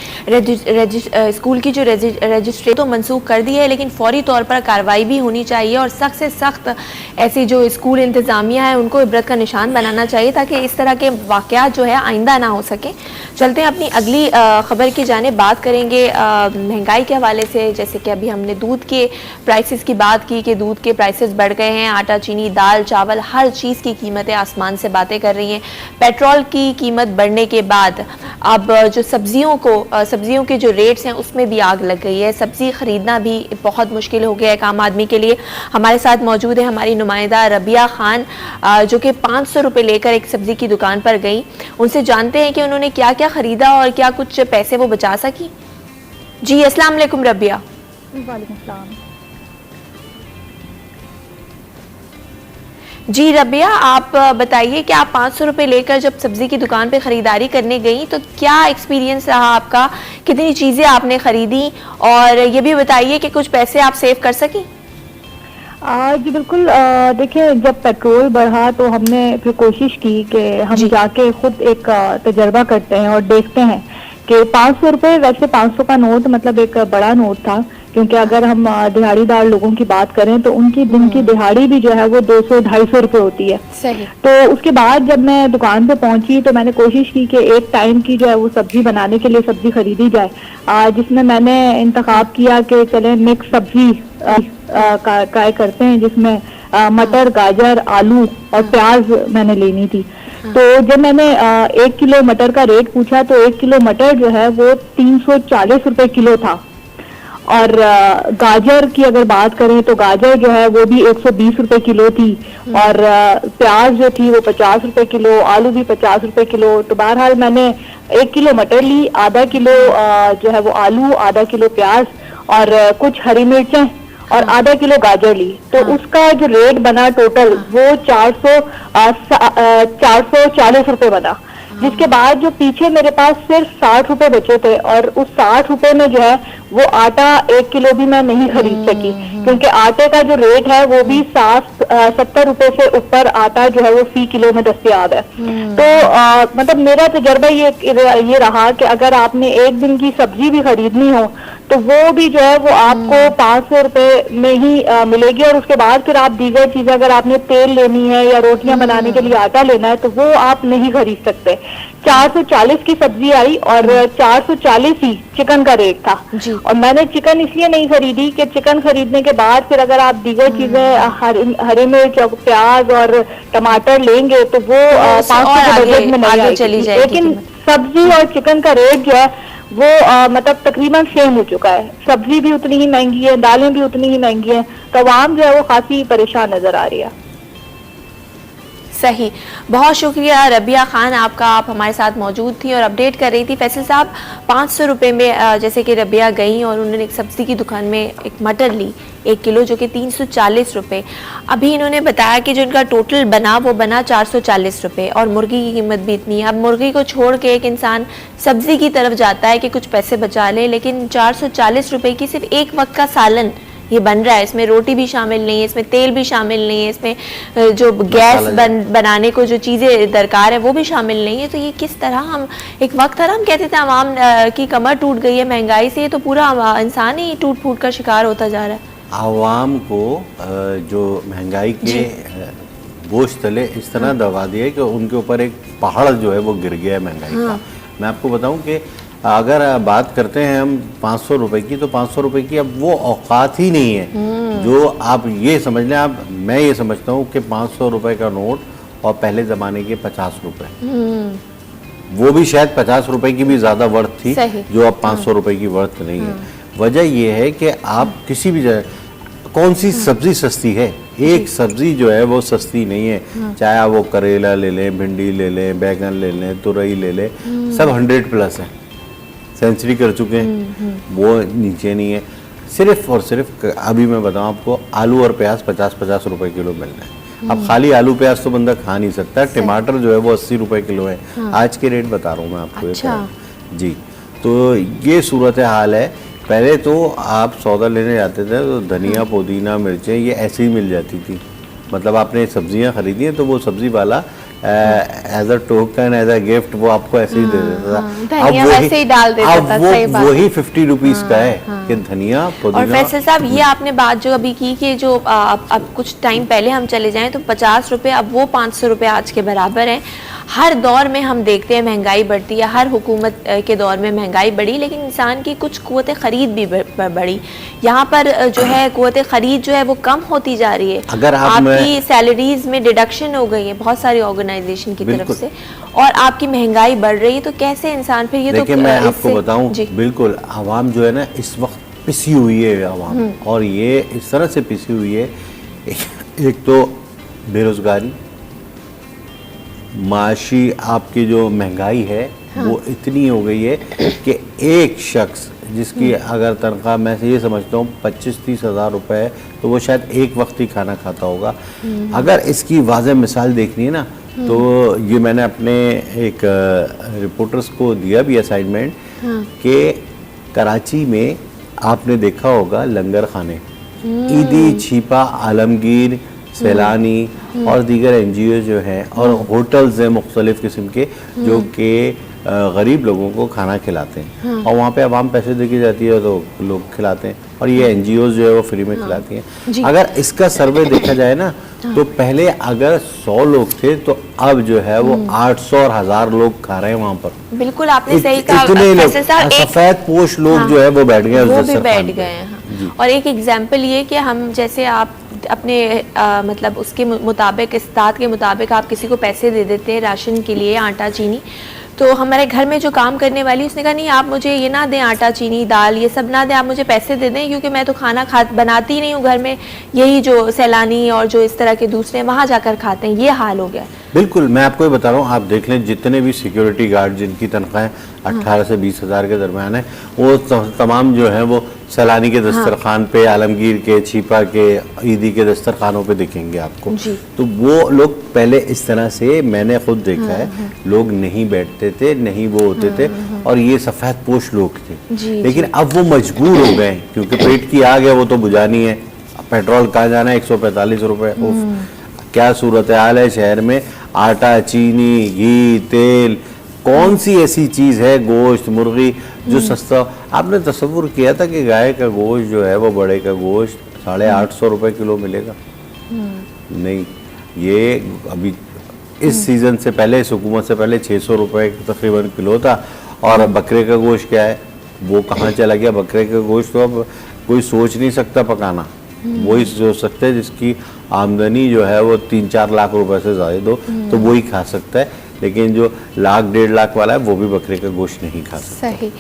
स्कूल की जो रजिस्ट्री तो मंसूख कर दी है, लेकिन फौरी तौर पर कार्रवाई भी होनी चाहिए और सख्त से सख्त ऐसी जो स्कूल इंतज़ामिया है उनको इबरत का निशान बनाना चाहिए ताकि इस तरह के वाक़यात जो है आइंदा ना हो सके। चलते हैं अपनी अगली ख़बर की जानिब, बात करेंगे महंगाई के हवाले से। जैसे कि अभी हमने दूध के प्राइसेस की बात की कि दूध के प्राइसेस बढ़ गए हैं, आटा, चीनी, दाल, चावल, हर चीज़ की कीमतें आसमान से बातें कर रही हैं। पेट्रोल की कीमत बढ़ने के बाद अब जो सब्जियों के जो रेट्स हैं उसमें भी आग लग गई है। सब्ज़ी ख़रीदना भी बहुत मुश्किल हो गया है आम आदमी के लिए। हमारे साथ मौजूद है हमारी नुमाइंदा रबिया खान, जो कि 500 रुपये लेकर एक सब्ज़ी की दुकान पर गई। उनसे जानते हैं कि उन्होंने क्या क्या ख़रीदा और क्या कुछ पैसे वो बचा सकी। जी अस्सलाम वालेकुम रबिया। वालेकुम सलाम। जी रबिया, आप बताइए कि आप 500 रुपये लेकर जब सब्ज़ी की दुकान पे ख़रीदारी करने गई तो क्या एक्सपीरियंस रहा आपका, कितनी चीज़ें आपने ख़रीदी, और ये भी बताइए कि कुछ पैसे आप सेव कर सकी। जी बिल्कुल। देखिए, जब पेट्रोल बढ़ा तो हमने फिर कोशिश की कि हम जाके खुद एक तजर्बा करते हैं और देखते हैं कि 500 रुपये, वैसे 500 का नोट मतलब एक बड़ा नोट था, क्योंकि अगर हम दिहाड़ीदार लोगों की बात करें तो उनकी दिन की दिहाड़ी भी जो है वो 200-250 रुपये होती है। सही। तो उसके बाद जब मैं दुकान पे पहुंची तो मैंने कोशिश की कि एक टाइम की जो है वो सब्जी बनाने के लिए सब्जी खरीदी जाए, जिसमें मैंने इंतखाब किया कि चले मिक्स सब्जी का करते हैं, जिसमें मटर, गाजर, आलू और प्याज मैंने लेनी थी। तो जब मैंने 1 किलो मटर का रेट पूछा तो 1 किलो मटर जो है वो 340 रुपए किलो था। और गाजर की अगर बात करें तो गाजर जो है वो भी 120 रुपए किलो थी, और प्याज जो थी वो 50 रुपए किलो, आलू भी 50 रुपए किलो। तो बहरहाल मैंने 1 किलो मटर ली, आधा किलो जो है वो आलू, आधा किलो प्याज और कुछ हरी मिर्चें और आधा किलो गाजर ली। तो उसका जो रेट बना टोटल वो 440 रुपए बना। जिसके बाद जो पीछे मेरे पास सिर्फ 60 रुपए बचे थे, और उस 60 रुपए में जो है वो आटा 1 किलो भी मैं नहीं खरीद सकी, क्योंकि आटे का जो रेट है वो भी 70 रुपए से ऊपर आटा जो है वो फी किलो में दस्तयाब है। तो मतलब मेरा तजर्बा ये रहा कि अगर आपने एक दिन की सब्जी भी खरीदनी हो तो वो भी जो है वो आपको 500 रुपए में ही मिलेगी, और उसके बाद फिर आप दीगर चीजें, अगर आपने तेल लेनी है या रोटियां बनाने के लिए आटा लेना है तो वो आप नहीं खरीद सकते। 440 की सब्जी आई और 440 ही चिकन का रेट था। और मैंने चिकन इसलिए नहीं खरीदी कि चिकन खरीदने के बाद फिर अगर आप दीगर चीजें हरी मिर्च और प्याज और टमाटर लेंगे तो वो 500 के बजट में नहीं आएगी। लेकिन सब्जी और चिकन का रेट जो है वो मतलब तकरीबन सेम हो चुका है। सब्जी भी उतनी ही महंगी है, दालें भी उतनी ही महंगी हैं, तो आवाम जो है वो काफी परेशान नजर आ रही है। सही, बहुत शुक्रिया रबिया खान आपका, आप हमारे साथ मौजूद थी और अपडेट कर रही थी। फैसल साहब, 500 रुपये में जैसे कि रबिया गई और उन्होंने एक सब्ज़ी की दुकान में एक मटर ली 1 किलो, जो कि 340 रुपये। अभी इन्होंने बताया कि जो इनका टोटल बना वो बना 440 रुपये, और मुर्गी की कीमत भी इतनी है। अब मुर्गी को छोड़ के एक इंसान सब्ज़ी की तरफ जाता है कि कुछ पैसे बचा ले, लेकिन 440 रुपये की सिर्फ एक वक्त का सालन ये बन रहा है। इसमें रोटी भी शामिल नहीं है, इसमें तेल भी शामिल नहीं है, इसमें जो गैस बनाने को जो चीज़ें दरकार है वो भी शामिल नहीं है। तो ये किस तरह, हम एक वक्त था हम कहते थे आवाम की कमर टूट गई है महंगाई से, ये तो पूरा इंसान ही टूट फूट का शिकार होता जा रहा है। आवाम को जो महंगाई के बोझ तले इस तरह दबा दिया कि उनके ऊपर एक पहाड़ जो है वो गिर गया है महंगाई का। मैं आपको बताऊं कि अगर बात करते हैं हम 500 रुपए की, तो 500 रुपए की अब वो औकात ही नहीं है जो आप ये समझ लें। मैं ये समझता हूँ कि 500 रुपए का नोट और पहले ज़माने के 50 रुपए, वो भी शायद 50 रुपए की भी ज़्यादा वर्थ थी, जो अब 500 रुपए की वर्थ नहीं है। वजह ये है कि आप किसी भी जगह, कौन सी सब्जी सस्ती है? एक सब्जी जो है वो सस्ती नहीं है, चाहे आप वो करेला ले लें, भिंडी ले लें, बैगन ले लें, तुरई ले लें, सब 100+ है, सेंचुरी कर चुके हैं, वो नीचे नहीं है। सिर्फ और सिर्फ अभी मैं बताऊं आपको, आलू और प्याज 50-50 रुपए किलो मिल रहे हैं। अब खाली आलू प्याज तो बंदा खा नहीं सकता। टमाटर जो है वो 80 रुपए किलो है, आज के रेट बता रहा हूँ मैं आपको। अच्छा। जी, तो ये सूरत हाल है। पहले तो आप सौदा लेने जाते थे तो धनिया, पुदीना, मिर्चें ये ऐसे ही मिल जाती थी, मतलब आपने सब्जियां खरीदी हैं तो वो सब्जी वाला as a token, as a gift वो आपको ऐसे ही दे देता था। धनिया वैसे ही डाल देता था, सही अब बात है। वही 50 रुपीज का है कि धनिया और पुदीना। फैसल साहब, ये आपने बात जो अभी की कि जो अब कुछ टाइम पहले हम चले जाएं तो 50 रुपए अब वो 500 रुपए आज के बराबर हैं। हर दौर में हम देखते हैं महंगाई बढ़ती है, हर हुकूमत के दौर में महंगाई बढ़ी, लेकिन इंसान की कुछ कुव्वत ख़रीद भी बढ़ी। यहाँ पर जो है कुव्वत ख़रीद जो है वो कम होती जा रही है। अगर आपकी सैलरीज में डिडक्शन हो गई है बहुत सारी ऑर्गेनाइजेशन की तरफ से, और आपकी महंगाई बढ़ रही है, तो कैसे इंसान फिर ये तो देखिए मैं आपको बताऊं, बिल्कुल आवाम जो है ना इस वक्त पिसी हुई है आवाम, और ये इस तरह से पिसी हुई है। एक तो बेरोजगारी, माशी आपकी जो महंगाई है वो इतनी हो गई है कि एक शख्स जिसकी अगर तनख्वाह मैं ये समझता हूँ 25-30 हज़ार रुपए है तो वो शायद एक वक्त ही खाना खाता होगा। अगर इसकी वाज़ेह मिसाल देखनी है ना तो ये मैंने अपने एक रिपोर्टर्स को दिया भी असाइनमेंट कि कराची में आपने देखा होगा लंगर खाने, ईदी, छिपा, आलमगीर, सैलानी और दीगर NGO जो हैं और होटल्स हैं मुख्तलिफ किस्म के जो कि गरीब लोगों को खाना खिलाते हैं और वहाँ पे आवाम पैसे देके जाती है तो लोग खिलाते हैं, और ये NGOs जो है वो फ्री में खिलाती हैं। अगर इसका सर्वे देखा जाए ना तो पहले अगर 100 लोग थे तो अब जो है वो 800 और 1000 लोग खा रहे हैं वहाँ पर। बिल्कुल आपने सही कहा। इतने लोग सफेद पोश लोग जो है वो बैठ गए, वो भी बैठ गए हैं। और एक एग्जाम्पल ये कि हम जैसे आप अपने मतलब उसके मुताबिक, इस्तात के मुताबिक आप किसी को पैसे दे देते हैं राशन के लिए, आटा चीनी, तो हमारे घर में जो काम करने वाली उसने कहा नहीं आप मुझे ये ना दें, आटा चीनी दाल ये सब ना दें, आप मुझे पैसे दे दें क्योंकि मैं तो खाना बनाती ही नहीं हूँ घर में, यही जो सैलानी और जो इस तरह के दूसरे वहाँ जाकर खाते हैं। ये हाल हो गया। बिल्कुल मैं आपको ये बता रहा हूँ, आप देख लें जितने भी सिक्योरिटी गार्ड जिनकी तनख्वाहें 18 से 20 हज़ार के दरमियान है वो तमाम जो है वो सैलानी के दस्तरखान पे, आलमगीर के, छिपा के, ईदी के दस्तरखानों पे दिखेंगे आपको। तो वो लोग पहले इस तरह से मैंने खुद देखा है, लोग नहीं बैठते थे, नहीं वो होते थे और ये सफ़ेद पोश लोग थे। लेकिन अब वो मजबूर हो गए क्योंकि पेट की आग है वो तो बुझानी है। पेट्रोल कहाँ जाना है 145 रुपए, क्या सूरत हाल है शहर में। आटा, चीनी, घी, तेल, कौन सी ऐसी चीज़ है, गोश्त, मुर्गी जो सस्ता। आपने तसव्वुर किया था कि गाय का गोश्त जो है वो बड़े का गोश्त 850 रुपए किलो मिलेगा? नहीं, ये अभी इस सीज़न से पहले, इस हुकूमत से पहले 600 रुपए तकरीबन किलो था। और अब बकरे का गोश्त क्या है, वो कहाँ चला गया? बकरे का गोश्त तो अब कोई सोच नहीं सकता पकाना, वही सोच सकते हैं जिसकी आमदनी जो है वो 3-4 लाख रुपए से ज़्यादा हो तो वही खा सकता है, लेकिन जो 1-1.5 लाख वाला है वो भी बकरे का गोश्त नहीं खा सकता। सही।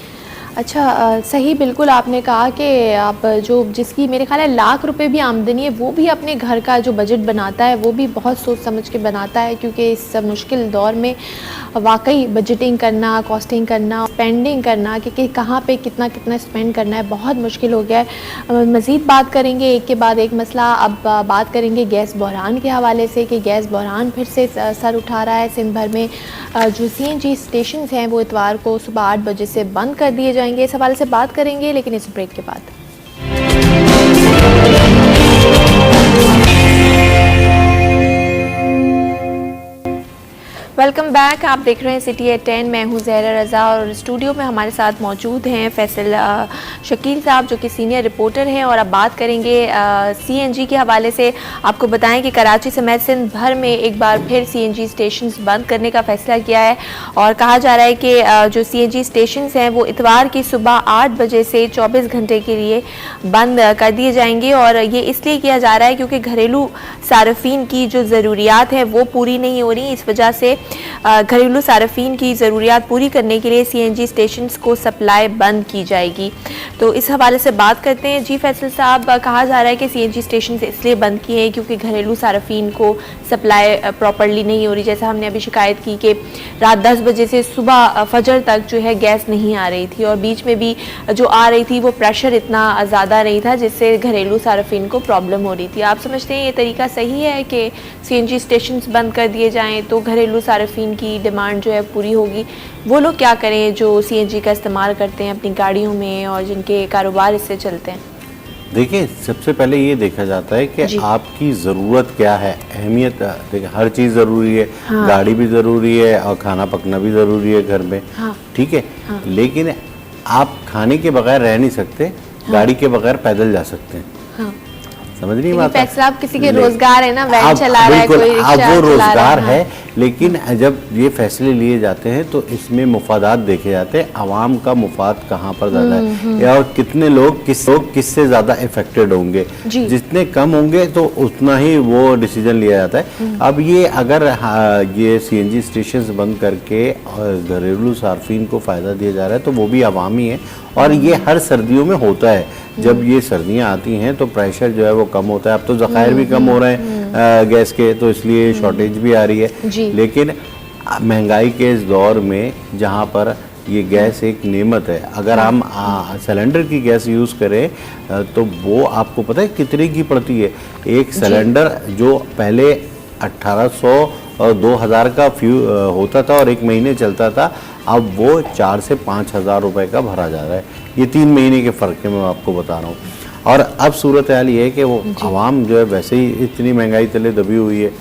अच्छा सही, बिल्कुल आपने कहा कि आप जो जिसकी मेरे ख्याल है लाख रुपए भी आमदनी है वो भी अपने घर का जो बजट बनाता है वो भी बहुत सोच समझ के बनाता है, क्योंकि इस मुश्किल दौर में वाकई बजटिंग करना, कॉस्टिंग करना, स्पेंडिंग करना कि कहाँ पे कितना कितना स्पेंड करना है बहुत मुश्किल हो गया है। मज़ीद बात करेंगे एक के बाद एक मसला। अब बात करेंगे गैस बहरान के हवाले से कि गैस बहरान फिर से सर उठा रहा है। सिंध भर में जो CNG स्टेशन हैं वो इतवार को सुबह 8 बजे से बंद कर दिए जाएंगे। इस हवाले से बात करेंगे लेकिन इस ब्रेक के बाद। वेलकम बैक, आप देख रहे हैं सिटी एट 10। मैं हूं ज़हरा रज़ा और स्टूडियो में हमारे साथ मौजूद हैं फैसल शकील साहब जो कि सीनियर रिपोर्टर हैं। और अब बात करेंगे CNG के हवाले से। आपको बताएं कि कराची समेत सिंध भर में एक बार फिर CNG स्टेशंस बंद करने का फ़ैसला किया है और कहा जा रहा है कि जो CNG स्टेशंस हैं वो इतवार की सुबह 8 बजे से 24 घंटे के लिए बंद कर दिए जाएंगे। और ये इसलिए किया जा रहा है क्योंकि घरेलू सार्फिन की जो ज़रूरियात हैं वो पूरी नहीं हो रही। इस वजह से घरेलू सार्फिन की ज़रूरियात पूरी करने के लिए CNG स्टेशंस को सप्लाई बंद की जाएगी। तो इस हवाले से बात करते हैं। जी फैसल साहब, कहा जा रहा है कि CNG स्टेशन इसलिए बंद किए हैं क्योंकि घरेलू सार्फिन को सप्लाई प्रॉपर्ली नहीं हो रही। जैसा हमने अभी शिकायत की कि रात 10 बजे से सुबह फजर तक जो है गैस नहीं आ रही थी और बीच में भी जो आ रही थी वो प्रेशर इतना ज़्यादा नहीं था जिससे घरेलू सार्फिन को प्रॉब्लम हो रही थी। आप समझते हैं ये तरीका सही है कि CNG स्टेशन बंद कर दिए जाएँ तो घरेलू सार्फिन की डिमांड जो है पूरी होगी? वो लोग क्या करें जो CNG का इस्तेमाल करते हैं अपनी गाड़ियों में और जिनके कारोबार इससे चलते हैं? देखिए, सबसे पहले ये देखा जाता है कि जी। आपकी ज़रूरत क्या है, अहमियत। देखिए, हर चीज़ ज़रूरी है, हाँ। गाड़ी भी ज़रूरी है और खाना पकना भी ज़रूरी है घर में, हाँ। ठीक है। हाँ। लेकिन आप खाने के बगैर रह नहीं सकते, गाड़ी के बगैर पैदल जा सकते हैं। हाँ। समझ नहीं लेकिन बात फैसला आप किसी के ले- रोजगार है ना, वैन अब चला रहा है, बिल्कुल, कोई अब रिक्शा वो चला रहा रोजगार है। है, लेकिन जब ये फैसले लिए जाते हैं तो इसमें मुफादात देखे जाते हैं, आवाम का मुफाद कहाँ पर ज़्यादा है या और कितने लोग किससे ज़्यादा इफेक्टेड होंगे। जी। जितने कम होंगे तो उतना ही वो डिसीजन लिया जाता है। अब ये अगर ये CNG स्टेशन बंद करके और घरेलू सार्फिन को फ़ायदा दिया जा रहा है तो वो भी अवामी है, और ये हर सर्दियों में होता है। जब ये सर्दियाँ आती हैं तो प्रेशर जो है वो कम होता है। अब तो ज़खायर भी कम हो रहे हैं गैस के, तो इसलिए शॉर्टेज भी आ रही है। जी। लेकिन महंगाई के इस दौर में जहाँ पर ये गैस एक नेमत है, अगर हम सिलेंडर की गैस यूज़ करें तो वो आपको पता है कितने की पड़ती है। एक सिलेंडर जो पहले 1800 और 2000 का होता था और एक महीने चलता था, अब वो 4 से 5 हज़ार रुपये का भरा जा रहा है। ये 3 महीने के फ़र्क है, मैं आपको बता रहा हूँ। और अब सूरत हाल ये है कि वो आवाम जो है वैसे ही इतनी महंगाई तले दबी हुई है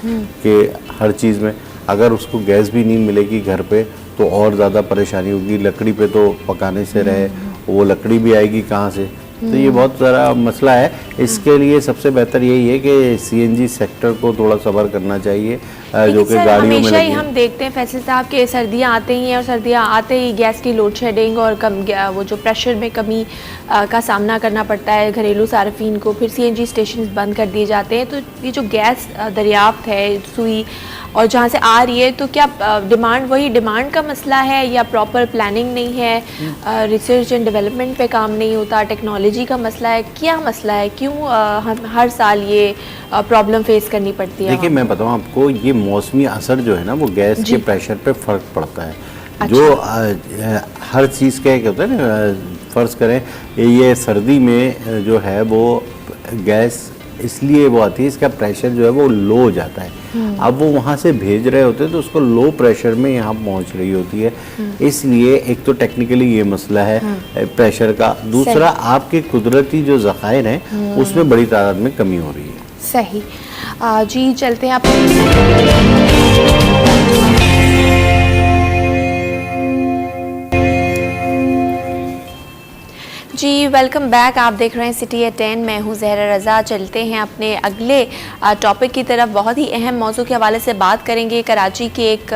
कि हर चीज़ में अगर उसको गैस भी नहीं मिलेगी घर पे तो और ज़्यादा परेशानी होगी। लकड़ी पे तो पकाने से रहे, वो लकड़ी भी आएगी कहाँ से, तो ये बहुत सारा मसला है। इसके लिए सबसे बेहतर यही है कि CNG सेक्टर को थोड़ा सब्र करना चाहिए, जो कि गाड़ियों में हमेशा ही लगी हम देखते हैं फैसल साहब के सर्दियाँ आते ही हैं और सर्दियाँ आते ही गैस की लोड शेडिंग और वो जो प्रेशर में कमी का सामना करना पड़ता है घरेलू सार्फिन को, फिर CNG स्टेशन बंद कर दिए जाते हैं। तो ये जो गैस दरियाफ्त है सुई और जहाँ से आ रही है, तो क्या डिमांड वही डिमांड का मसला है या प्रॉपर प्लानिंग नहीं है, रिसर्च एंड डेवलपमेंट पे काम नहीं होता, टेक्नोलॉजी का मसला है, क्या मसला है, क्यों हम हर साल ये प्रॉब्लम फेस करनी पड़ती है? देखिए, मैं बताऊँ आपको, ये मौसमी असर जो है ना वो गैस के प्रेशर पे फ़र्क पड़ता है। अच्छा। जो हर चीज़ का एक होता है ना, फ़र्ज़ करें ये सर्दी में जो है वो गैस इसलिए वो आती है, इसका प्रेशर जो है वो लो हो जाता है। अब वो वहाँ से भेज रहे होते हैं तो उसको लो प्रेशर में यहाँ पहुँच रही होती है, इसलिए एक तो टेक्निकली ये मसला है प्रेशर का। दूसरा, आपके कुदरती जो ज़खायर हैं उसमें बड़ी तादाद में कमी हो रही है। सही। जी चलते हैं आप। जी वेलकम बैक, आप देख रहे हैं सिटी एट 10, मैं हूं ज़हरा रज़ा। चलते हैं अपने अगले टॉपिक की तरफ। बहुत ही अहम मौजू के हवाले से बात करेंगे। कराची के एक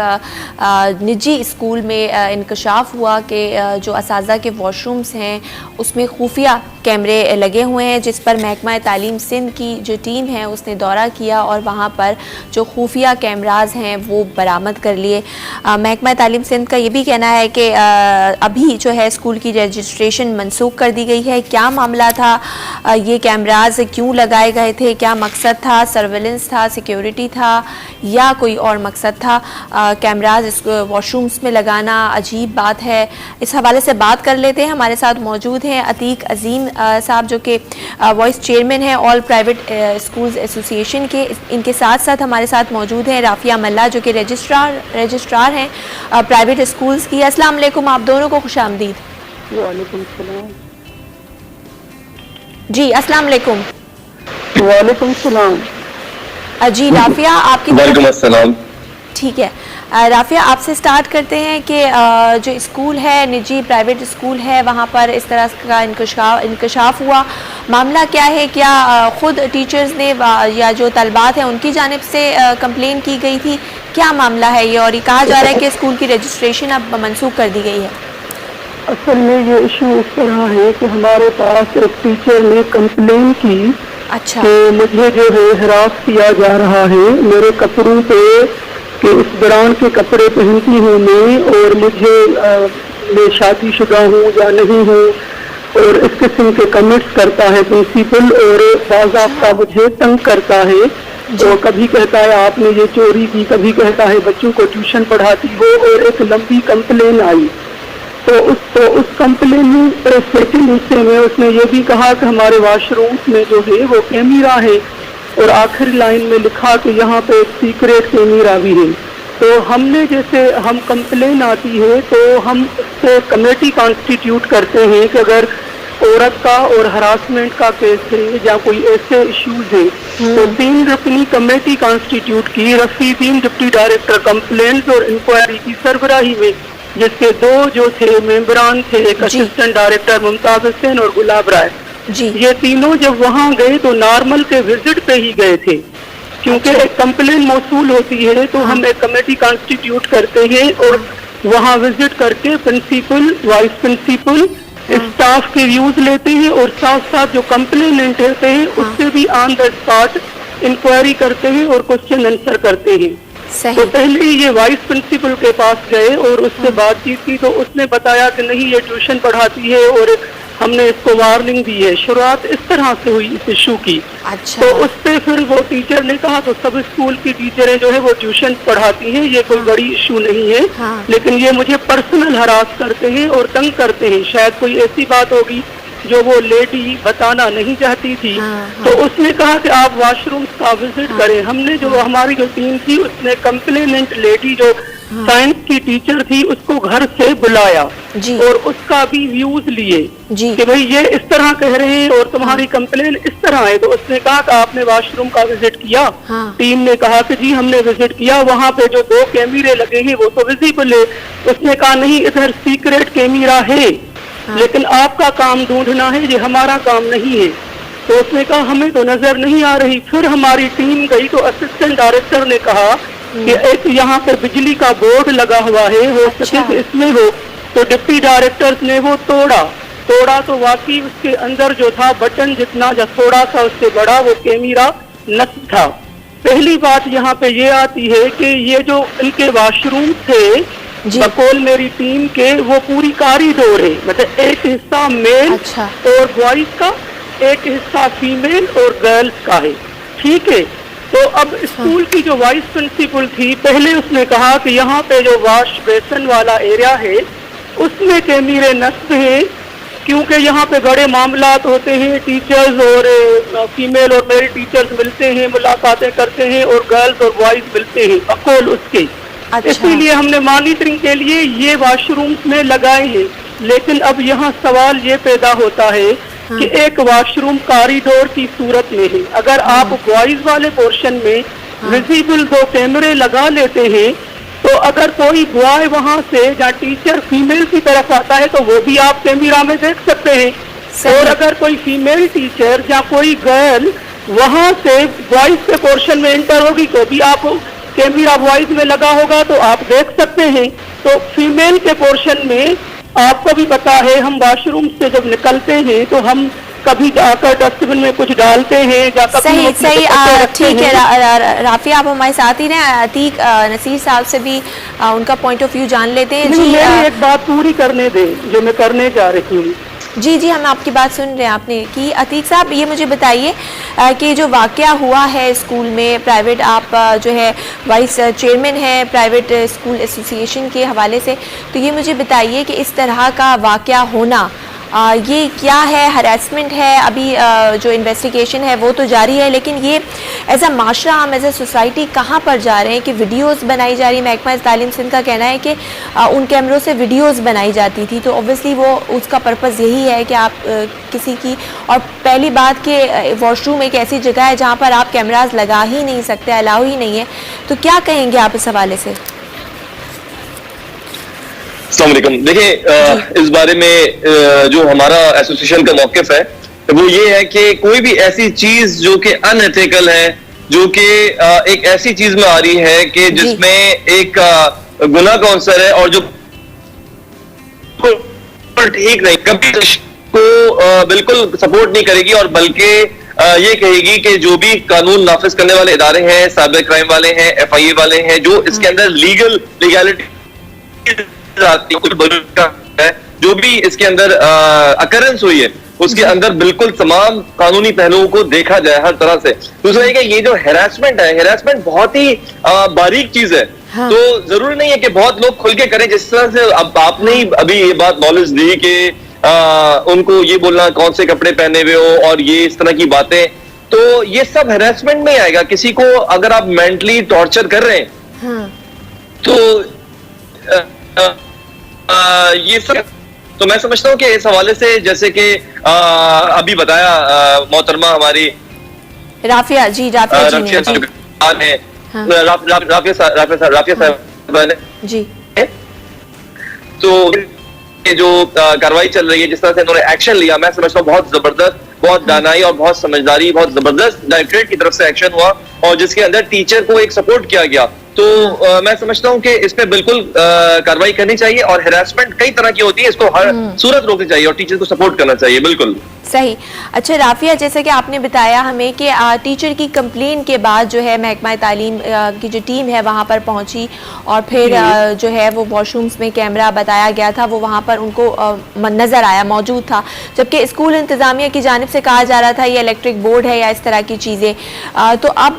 निजी स्कूल में इंकशाफ हुआ कि जो असातिज़ा के वॉशरूम्स हैं उसमें खुफिया कैमरे लगे हुए हैं, जिस पर महकमा तालीम सिंध की जो टीम है उसने दौरा किया और वहाँ पर जो खुफिया कैमराज हैं वो बरामद कर लिए। महकमा तालीम सिंध का ये भी कहना है कि अभी जो है स्कूल की रजिस्ट्रेशन मनसूख कर दी गई है। क्या मामला था, ये कैमराज क्यों लगाए गए थे, क्या मकसद था, सर्वेलेंस था, सिक्योरिटी था या कोई और मकसद था? कैमराज वॉशरूम्स में लगाना अजीब बात है। इस हवाले से बात कर लेते हैं। हमारे साथ मौजूद हैं अतीक अजीम साहब जो कि वाइस चेयरमैन हैं ऑल प्राइवेट स्कूल्स एसोसिएशन के। इनके साथ साथ हमारे साथ मौजूद हैं राफिया मल्ला जो कि रजिस्ट्रार हैं प्राइवेट स्कूल्स की। अस्सलाम वालेकुम, आप दोनों को खुशामदीद। वालेकुम सलाम। जी अस्सलाम वालेकुम। वालेकुम सलाम। जी राफिया, आपकी वालेकुम अस्सलाम। ठीक है राफिया, आपसे स्टार्ट करते हैं कि जो स्कूल है निजी प्राइवेट स्कूल है वहाँ पर इस तरह का इंकशाफ हुआ, मामला क्या है? क्या ख़ुद टीचर्स ने या जो तलबात हैं उनकी जानिब से कंप्लेन की गई थी? क्या मामला है ये? और ये कहा जा रहा है कि स्कूल की रजिस्ट्रेशन अब मनसूख कर दी गई है। असल में ये इशू इस तरह है कि हमारे पास एक टीचर ने कंप्लेन की अच्छा। कि मुझे जो है हरास किया जा रहा है मेरे कपड़ों पे, कि इस दौरान के कपड़े पहनती हूँ मैं और मुझे मैं शादीशुदा हूँ या नहीं हूँ, और इस किस्म के कमेंट्स करता है प्रिंसिपल, और बाज़ाब्ता मुझे तंग करता है। तो कभी कहता है आपने ये चोरी की, कभी कहता है बच्चों को ट्यूशन पढ़ाती हो, और एक लंबी कंप्लेन आई। तो उस कंप्लेन सेकंड हिस्से में उसने ये भी कहा कि हमारे वॉशरूम्स में जो है वो कैमरा है, और आखिरी लाइन में लिखा कि यहाँ पे एक सीक्रेट कैमरा भी है। तो हमने जैसे हम कंप्लेन आती है तो हम उससे कमेटी कॉन्स्टिट्यूट करते हैं कि अगर औरत का और हरासमेंट का केस है या कोई ऐसे इश्यूज हैं, तो 3 रुकनी कमेटी कॉन्स्टिट्यूट की रफी 3 डिप्टी डायरेक्टर कंप्लेंट्स और इंक्वायरी की सरबराही में, जिसके 2 जो थे मेंबरान थे, एक असिस्टेंट डायरेक्टर मुमताज हुसैन और गुलाब राय जी। ये तीनों जब वहाँ गए तो नॉर्मल के विजिट पे ही गए थे, क्योंकि एक कंप्लेन मौसूल होती है तो हम एक कमेटी कॉन्स्टिट्यूट करते हैं और वहाँ विजिट करके प्रिंसिपल, वाइस प्रिंसिपल, स्टाफ के व्यूज लेते हैं और साथ साथ जो कंप्लेनेंट होते हैं उससे भी ऑन द स्पॉट इंक्वायरी करते हैं और क्वेश्चन आंसर करते हैं। सही। तो पहले ये वाइस प्रिंसिपल के पास गए और उससे बातचीत की तो उसने बताया कि नहीं, ये ट्यूशन पढ़ाती है और हमने इसको वार्निंग दी है। शुरुआत इस तरह से हुई इस इशू की। अच्छा। तो उससे फिर वो टीचर ने कहा तो सब स्कूल की टीचरें जो है वो ट्यूशन पढ़ाती हैं, ये कोई बड़ी इशू नहीं है, हाँ। लेकिन ये मुझे पर्सनल हरास करते हैं और तंग करते हैं। शायद कोई ऐसी बात होगी जो वो लेडी बताना नहीं चाहती थी। हाँ। तो उसने कहा कि आप वॉशरूम का विजिट करें। हमने जो हमारी जो टीम थी उसने कंप्लेनेंट लेडी जो साइंस की टीचर थी उसको घर से बुलाया जी। और उसका भी व्यूज लिए जी। कि भाई ये इस तरह कह रहे हैं और तुम्हारी कंप्लेन इस तरह है। तो उसने कहा कि आपने वॉशरूम का विजिट किया? हाँ। टीम ने कहा कि जी हमने विजिट किया, वहाँ पे जो 2 कैमरे लगे हैं वो तो विजिबल है। उसने कहा नहीं, इधर सीक्रेट कैमरा है, लेकिन आपका काम ढूंढना है, ये हमारा काम नहीं है। तो उसने कहा हमें तो नजर नहीं आ रही। फिर हमारी टीम गई तो असिस्टेंट डायरेक्टर ने कहा कि एक यहाँ पर बिजली का बोर्ड लगा हुआ है, हो सके तो इसमें हो। तो डिप्टी डायरेक्टर्स ने वो तोड़ा तो वाकई उसके अंदर जो था बटन जितना या थोड़ा सा उससे बड़ा वो कैमरा नष्ट था। पहली बात यहाँ पे ये आती है कि ये जो इनके वॉशरूम थे बकौल मेरी टीम के, वो पूरी कॉरिडोर है, मतलब एक हिस्सा मेल अच्छा। और बॉयज का, एक हिस्सा फीमेल और गर्ल्स का है, ठीक है। तो अब स्कूल की जो वाइस प्रिंसिपल थी, पहले उसने कहा कि यहाँ पे जो वॉश बेसन वाला एरिया है उसमें कैमरे नस्ब है, क्योंकि यहाँ पे बड़े मामलात होते हैं, टीचर्स और फीमेल और मेल टीचर्स मिलते हैं, मुलाकातें करते हैं और गर्ल्स और बॉयज मिलते हैं, बकौल उसके। अच्छा। इसीलिए हमने मॉनिटरिंग के लिए ये वॉशरूम्स में लगाए हैं। लेकिन अब यहाँ सवाल ये पैदा होता है कि एक वॉशरूम कॉरिडोर की सूरत में है, अगर आप बॉयज वाले पोर्शन में विजिबल 2 कैमरे लगा लेते हैं तो अगर कोई बॉय वहाँ से या टीचर फीमेल की तरफ आता है तो वो भी आप कैमरा में देख सकते हैं। और अगर कोई फीमेल टीचर या कोई गर्ल वहाँ से बॉयज के पोर्शन में एंटर होगी तो भी आप कैमरा बॉयज में लगा होगा तो आप देख सकते हैं। तो फीमेल के पोर्शन में आपको भी पता है, हम वॉशरूम से जब निकलते हैं तो हम कभी जाकर डस्टबिन में कुछ डालते हैं या कभी सही ठीक है। राफी आप हमारे साथ ही रहे। अतीक नसीर साहब से भी उनका पॉइंट ऑफ व्यू जान लेते हैं। जी एक बात पूरी करने दें जो मैं करने जा रही हूँ। जी जी, हम आपकी बात सुन रहे हैं आपने की। अतीक साहब ये मुझे बताइए कि जो वाकया हुआ है स्कूल में, प्राइवेट आप जो है वाइस चेयरमैन हैं प्राइवेट स्कूल एसोसिएशन के हवाले से, तो ये मुझे बताइए कि इस तरह का वाकया होना ये क्या है? हरासमेंट है? अभी जो इन्वेस्टिगेशन है वो तो जारी है, लेकिन ये एज अ माशरा, हम एज अ सोसाइटी कहाँ पर जा रहे हैं कि वीडियोस बनाई जा रही है? महकमा तालीम सिंध का कहना है कि उन कैमरों से वीडियोस बनाई जाती थी, तो ऑब्वियसली वो उसका पर्पज़ यही है कि आप किसी की, और पहली बात कि वॉशरूम एक ऐसी जगह है जहाँ पर आप कैमराज लगा ही नहीं सकते, अलाउ ही नहीं है। तो क्या कहेंगे आप इस हवाले से? अस्सलाम वालेकुम। देखिए, इस बारे में जो हमारा एसोसिएशन का मौक़िफ़ है वो ये है कि कोई भी ऐसी चीज जो कि अनएथिकल है, जो कि एक ऐसी चीज में आ रही है कि जिसमें एक गुनाह का अवसर है और जो ठीक नहीं, कभी को बिल्कुल सपोर्ट नहीं करेगी और बल्कि ये कहेगी कि जो भी कानून नाफिज करने वाले इदारे हैं, साइबर क्राइम वाले हैं, FIA वाले हैं, जो इसके अंदर लीगैलिटी जो भी इसके अंदर अकरेंस हुई है उसके अंदर बिल्कुल तमाम कानूनी पहलुओं को देखा जाए हर तरह से। दूसरा ये कि ये जो हैरेसमेंट है, हैरेसमेंट बहुत ही बारीक चीज है। हाँ। तो जरूरी नहीं है कि बहुत लोग खुल के करें, जिस तरह से अब आपने ही अभी ये बात नॉलेज दी कि उनको ये बोलना कौन से कपड़े पहने हुए हो और ये इस तरह की बातें, तो ये सब हैरेसमेंट में आएगा। किसी को अगर आप मेंटली टॉर्चर कर रहे हैं, हाँ। तो ये सब तो मैं समझता हूँ कि इस हवाले से जैसे कि अभी बताया मोहतरमा हमारी राफिया जी, राफिया जी ने राफिया साहब ने जी, तो ये जो कार्रवाई चल रही है, जिस तरह से इन्होंने एक्शन लिया, मैं समझता हूँ बहुत जबरदस्त, बहुत दानाई और बहुत समझदारी, बहुत जबरदस्त डायरेक्टरेट की तरफ से एक्शन हुआ और जिसके अंदर टीचर को एक सपोर्ट किया गया। तो मैं समझता हूँ कि इस पे बिल्कुल कार्रवाई करनी चाहिए और हैरेसमेंट कई तरह की होती है, इसको हर सूरत रोकनी चाहिए और टीचर को सपोर्ट करना चाहिए। बिल्कुल सही। अच्छा राफिया, जैसे कि आपने बताया हमें कि टीचर की कंप्लेन के बाद जो है महकमा तालीम की जो टीम है वहाँ पर पहुँची और फिर जो है वो वॉशरूम्स में कैमरा बताया गया था, वो वहाँ पर उनको नज़र आया, मौजूद था, जबकि स्कूल इंतज़ामिया की जानिब से कहा जा रहा था ये इलेक्ट्रिक बोर्ड है या इस तरह की चीज़ें। तो अब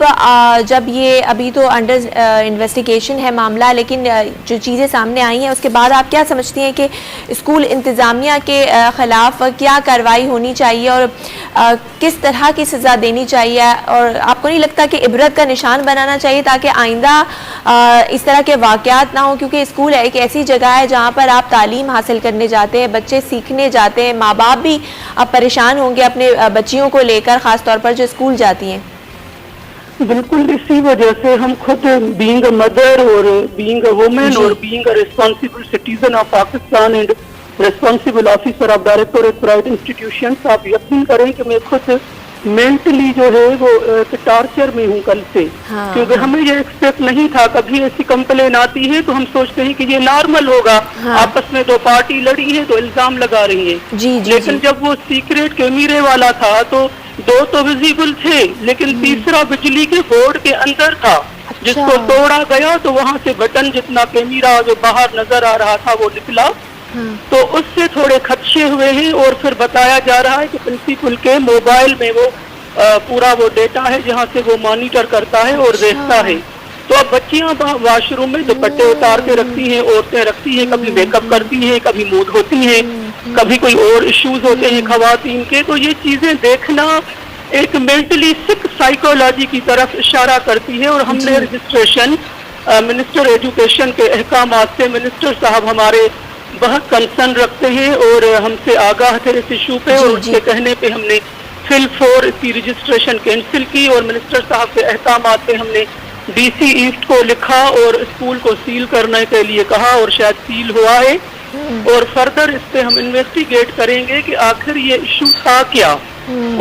जब ये अभी तो अंडर इन्वेस्टिगेशन है मामला, लेकिन जो चीज़ें सामने आई हैं उसके बाद आप क्या समझती हैं कि स्कूल इंतज़ामिया के ख़िलाफ़ क्या कार्रवाई होनी चाहिए और किस तरह की सज़ा देनी चाहिए, और आपको नहीं लगता कि इबरत का निशान बनाना चाहिए ताकि आइंदा इस तरह के वाक़यात ना हो? क्योंकि स्कूल एक ऐसी जगह है जहाँ पर आप तालीम हासिल करने जाते हैं, बच्चे सीखने जाते हैं, माँ बाप भी अब परेशान होंगे अपने बच्चियों को लेकर, ख़ास तौर पर जो स्कूल जाती हैं। बिल्कुल, इसी वजह से हम खुद बीइंग अ मदर और बीइंग अ वुमेन और being a responsible citizen of Pakistan and responsible officer of directorate private institution, आप यकीन करें कि मैं खुद मेंटली जो है वो टॉर्चर में हूँ कल से। क्योंकि हमें ये एक्सपेक्ट नहीं था, कभी ऐसी कंप्लेन आती है तो हम सोचते हैं कि ये नॉर्मल होगा, आपस में दो पार्टी लड़ी है तो इल्जाम लगा रही है। लेकिन जब वो सीक्रेट कैमरे वाला था तो दो तो विजिबल थे, लेकिन तीसरा बिजली के बोर्ड के अंदर था, जिसको तोड़ा गया तो वहाँ से बटन जितना कैमरा जो बाहर नजर आ रहा था वो निकला। तो उससे थोड़े खदशे हुए हैं और फिर बताया जा रहा है कि प्रिंसिपल के मोबाइल में वो पूरा वो डेटा है जहाँ से वो मॉनिटर करता है और देखता है। तो अब बच्चियां वॉशरूम में दुपट्टे उतार के रखती हैं, औरतें रखती हैं, कभी मेकअप करती हैं, कभी मुंह धोती हैं, कभी कोई और इश्यूज होते हैं खवातीन के। तो ये चीजें देखना एक मेंटली सिक साइकोलॉजी की तरफ इशारा करती है। और हमने रजिस्ट्रेशन मिनिस्टर एजुकेशन के अहकामात से, मिनिस्टर साहब हमारे बहुत कंसर्न रखते हैं और हमसे आगाह थे इस इशू पे, और उनके कहने पे हमने फिल 4 इसकी रजिस्ट्रेशन कैंसिल की और मिनिस्टर साहब के अहकामात पे हमने DC ईस्ट को लिखा और स्कूल को सील करने के लिए कहा और शायद सील हुआ है। और फर्दर इस पे हम इन्वेस्टिगेट करेंगे कि आखिर ये इशू था क्या।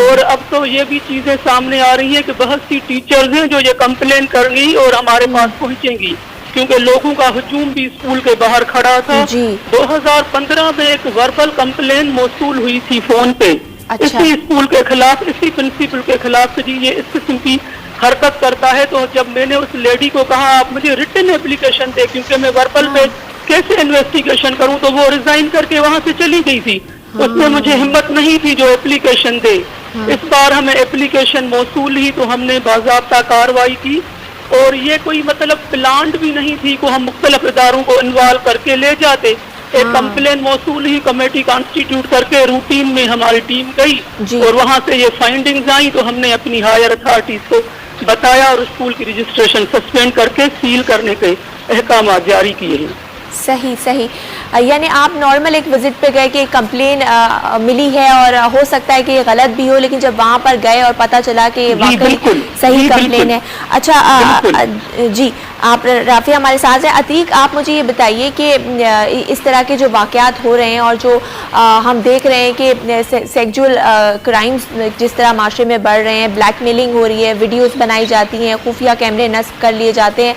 और अब तो ये भी चीजें सामने आ रही है कि बहुत सी टीचर्स हैं जो ये कंप्लेन करेंगी और हमारे पास पहुंचेंगी, क्योंकि लोगों का हुजूम भी स्कूल के बाहर खड़ा था। 2015 में एक वर्बल कंप्लेन मौसूल हुई थी फोन पे, इसी स्कूल के खिलाफ, इसी प्रिंसिपल के खिलाफ जी ये इस किस्म की हरकत करता है। तो जब मैंने उस लेडी को कहा आप मुझे रिटन एप्लीकेशन दे, क्योंकि मैं वर्बल पे कैसे इन्वेस्टिगेशन करूं, तो वो रिजाइन करके वहां से चली गई थी। उसमें मुझे हिम्मत नहीं थी जो एप्लीकेशन दे। इस बार हमें एप्लीकेशन मौसूल ही तो हमने बाज़ाब्ता कार्रवाई की, और ये कोई मतलब प्लान्ड भी नहीं थी को हम मुख्तलिफ इदारों को इन्वॉल्व करके ले जाते। एक कंप्लेन मौसूल ही कमेटी कॉन्स्टिट्यूट करके रूटीन में हमारी टीम गई और वहां से ये फाइंडिंग्स आई, तो हमने अपनी हायर अथॉरिटीज को बताया और स्कूल की रजिस्ट्रेशन सस्पेंड करके सील करने के अहकाम जारी किए हैं। सही सही, यानी आप नॉर्मल एक विजिट पे गए कि कंप्लेन मिली है और हो सकता है कि ये गलत भी हो, लेकिन जब वहाँ पर गए और पता चला कि ये वाकई सही कंप्लेन है। अच्छा जी, आप राफिया हमारे साथ हैं। अतीक, आप मुझे ये बताइए कि इस तरह के जो वाक़यात हो रहे हैं और जो हम देख रहे हैं कि सेक्सुअल क्राइम्स जिस तरह माशरे में बढ़ रहे हैं, ब्लैकमेलिंग हो रही है, वीडियोस बनाई जाती हैं, खुफिया कैमरे नस्ब कर लिए जाते हैं।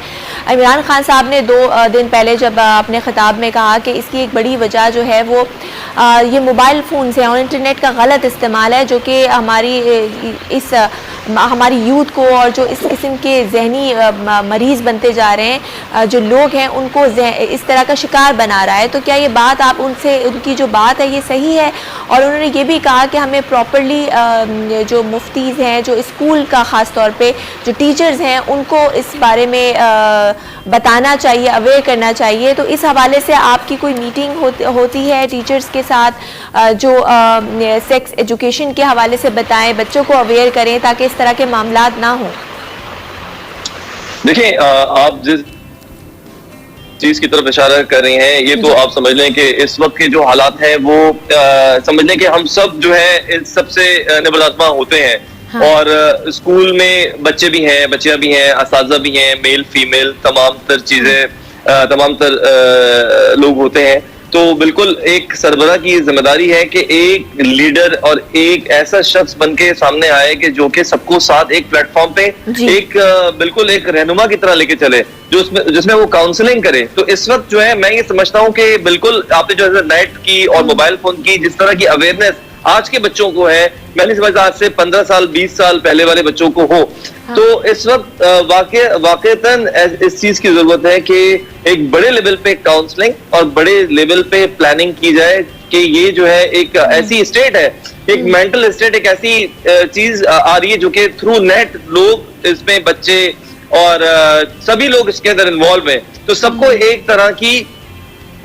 इमरान खान साहब ने 2 दिन पहले जब अपने खिताब में कहा कि इसकी एक बड़ी वजह जो है वो ये मोबाइल फ़ोन से और इंटरनेट का गलत इस्तेमाल है, जो कि हमारी यूथ को और जो इस किस्म के जहनी मरीज़ बनते जा रहे हैं, जो लोग हैं उनको इस तरह का शिकार बना रहा है। तो क्या ये बात आप उनसे, उनकी जो बात है ये सही है? और उन्होंने ये भी कहा कि हमें प्रॉपर्ली जो मुफ्तीज़ हैं, जो स्कूल का ख़ास तौर पे जो टीचर्स हैं, उनको इस बारे में बताना चाहिए, अवेयर करना चाहिए। तो इस हवाले से आपकी कोई मीटिंग होती है टीचर्स के साथ जो सेक्स एजुकेशन के हवाले से बताएं, बच्चों को अवेयर करें ताकि इस तरह के मामलात ना हो? देखिए, आप जिस चीज की तरफ इशारा कर रही हैं, ये तो आप समझ लें कि इस वक्त के जो हालात हैं वो समझ लें कि हम सब जो है इस सबसे निबरात्मा होते हैं। हाँ। और स्कूल में बच्चे भी हैं, बच्चियां भी हैं, असातिज़ा भी हैं, मेल फीमेल तमाम तर चीजें, तमाम तर लोग होते हैं। तो बिल्कुल एक सरबराह की जिम्मेदारी है कि एक लीडर और एक ऐसा शख्स बन के सामने आए कि जो कि सबको साथ एक प्लेटफॉर्म पे एक बिल्कुल एक रहनुमा की तरह लेके चले, जो जिसमें वो काउंसलिंग करे। तो इस वक्त जो है मैं ये समझता हूँ कि बिल्कुल आपने जो है नेट की और मोबाइल फोन की जिस तरह की अवेयरनेस आज के बच्चों को है, मैं नहीं समझता आज से 15 साल 20 साल पहले वाले बच्चों को हो। हाँ। तो इस वक्त वाकईतन इस चीज की जरूरत है कि एक बड़े लेवल पे काउंसलिंग और बड़े लेवल पे प्लानिंग की जाए कि ये जो है एक ऐसी स्टेट है, एक मेंटल स्टेट, एक ऐसी चीज आ रही है जो कि थ्रू नेट लोग इसमें बच्चे और सभी लोग इसके अंदर इन्वॉल्व हैं। तो सबको एक तरह की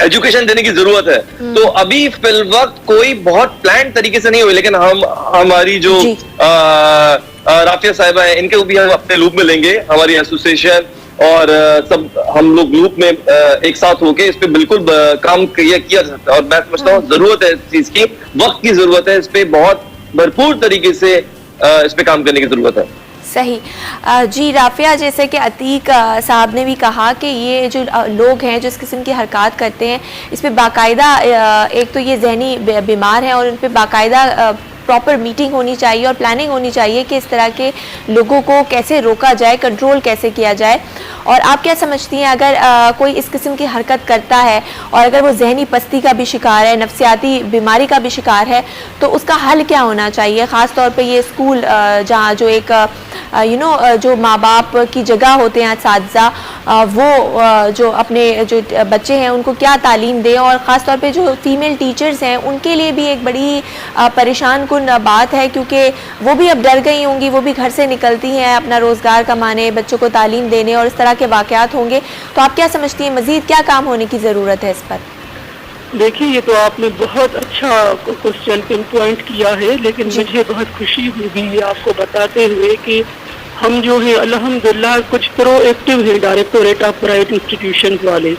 एजुकेशन देने की जरूरत है। तो अभी फिल वक्त कोई बहुत प्लान तरीके से नहीं हुई, लेकिन हमारी जो राफिया साहिबा है इनके भी हम अपने लूप में लेंगे, हमारी एसोसिएशन और सब हम लोग लूप में एक साथ होके इस पे बिल्कुल काम किया जा सकता है। और मैं समझता हूँ जरूरत है इस चीज की, वक्त की जरूरत है, इस पे बहुत भरपूर तरीके से इस पे काम करने की जरूरत है। सही जी राफिया, जैसे कि अतीक साहब ने भी कहा कि ये जो लोग हैं जो इस किस्म की हरकत करते हैं, इस पे बाकायदा एक तो ये जहनी बीमार हैं और उन पे बाकायदा प्रॉपर मीटिंग होनी चाहिए और प्लानिंग होनी चाहिए कि इस तरह के लोगों को कैसे रोका जाए, कंट्रोल कैसे किया जाए। और आप क्या समझती हैं अगर कोई इस किस्म की हरकत करता है और अगर वो जहनी पस्ती का भी शिकार है, नफ्सियाती बीमारी का भी शिकार है, तो उसका हल क्या होना चाहिए? ख़ास तौर पे ये स्कूल जहाँ जो एक जो माँ बाप की जगह होते हैं असातिज़ा, वो जो अपने जो बच्चे हैं उनको क्या तालीम दें, और ख़ास तौर पे जो फीमेल टीचर्स हैं उनके लिए भी एक बड़ी परेशान कुन बात है, क्योंकि वो भी अब डर गई होंगी, वो भी घर से निकलती हैं अपना रोज़गार कमाने, बच्चों को तालीम देने, और इस तरह के वाक़यात होंगे। तो आप क्या समझती हैं मज़ीद क्या काम होने की ज़रूरत है इस पर? देखिए, ये तो आपने बहुत अच्छा क्वेश्चन पिन पॉइंट किया है, लेकिन मुझे बहुत खुशी हुई आपको बताते हुए कि हम जो है अल्हम्दुलिल्लाह कुछ प्रोएक्टिव है डायरेक्टोरेट ऑफ प्राइवेट इंस्टीट्यूशन वाले,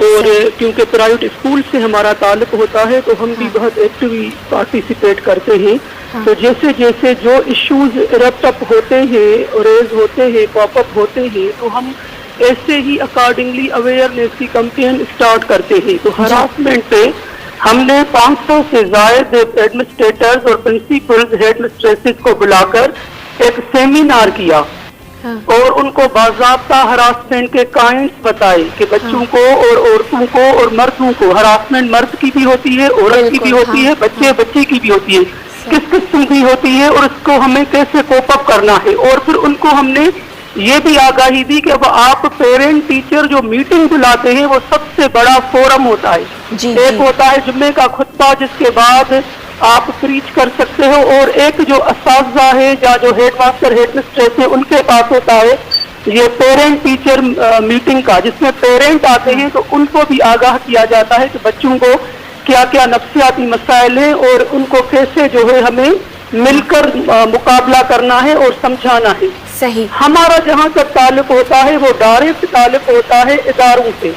और क्योंकि प्राइवेट स्कूल से हमारा ताल्लुक होता है तो हम भी बहुत एक्टिवली पार्टिसिपेट करते हैं। तो जैसे जैसे जो इश्यूज रप्ट अप होते हैं, रेज होते हैं, पॉपअप होते हैं, तो हम ऐसे ही अकॉर्डिंगली अवेयरनेस की कैंपेन स्टार्ट करते हैं। तो हरासमेंट पे हमने 500 से ज्यादा एडमिनिस्ट्रेटर्स और प्रिंसिपल्स, हेडमिस्ट्रेसेस को बुलाकर एक सेमिनार किया और उनको बाज़ाब्ता हरासमेंट के काइंड्स बताए कि बच्चों को और औरतों को और मर्दों को हरासमेंट मर्द की भी होती है, औरत की भी होती है, बच्चे की भी होती है, किस किस्म की होती है और इसको हमें कैसे कोप अप करना है। और फिर उनको हमने ये भी आगाही दी कि अब आप पेरेंट टीचर जो मीटिंग बुलाते हैं वो सबसे बड़ा फोरम होता है। एक होता है जुम्मे का खुतबा जिसके बाद आप प्रीच कर सकते हो, और एक जो असातिज़ा है या जो हेडमास्टर हेडमिस्ट्रेस है उनके पास होता है ये पेरेंट टीचर मीटिंग का, जिसमें पेरेंट आते हैं तो उनको भी आगाह किया जाता है कि बच्चों को क्या क्या नफ्सियाती मसाइल हैं और उनको कैसे जो है हमें मिलकर मुकाबला करना है और समझाना है। सही। हमारा जहाँ तक ताल्लुक होता है वो डायरेक्ट ताल्लुक होता है इदारों से,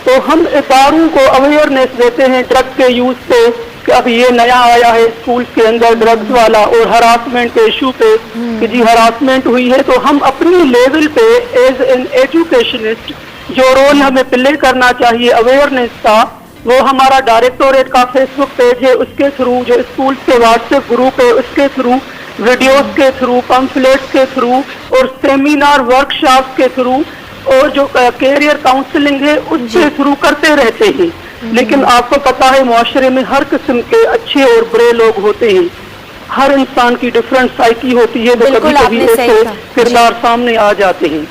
तो हम इदारों को अवेयरनेस देते हैं ड्रग के यूज पे कि अब ये नया आया है स्कूल के अंदर ड्रग्स वाला, और हरासमेंट के इशू पे कि जी हरासमेंट हुई है। तो हम अपनी लेवल पे एज एन एजुकेशनिस्ट जो रोल हमें प्ले करना चाहिए अवेयरनेस का, वो हमारा डायरेक्टोरेट का फेसबुक पेज है, उसके थ्रू, जो स्कूल के व्हाट्सएप ग्रुप है उसके थ्रू, वीडियोस के थ्रू, पम्फलेट्स के थ्रू और सेमिनार वर्कशॉप के थ्रू, और जो कैरियर काउंसलिंग है उसके थ्रू करते रहते हैं। लेकिन आपको पता है मुआशरे में हर किस्म के अच्छे और बुरे लोग होते हैं, हर इंसान की डिफरेंट साइकी होती है, तो कभी कभी ऐसे किरदार सामने आ जाते हैं।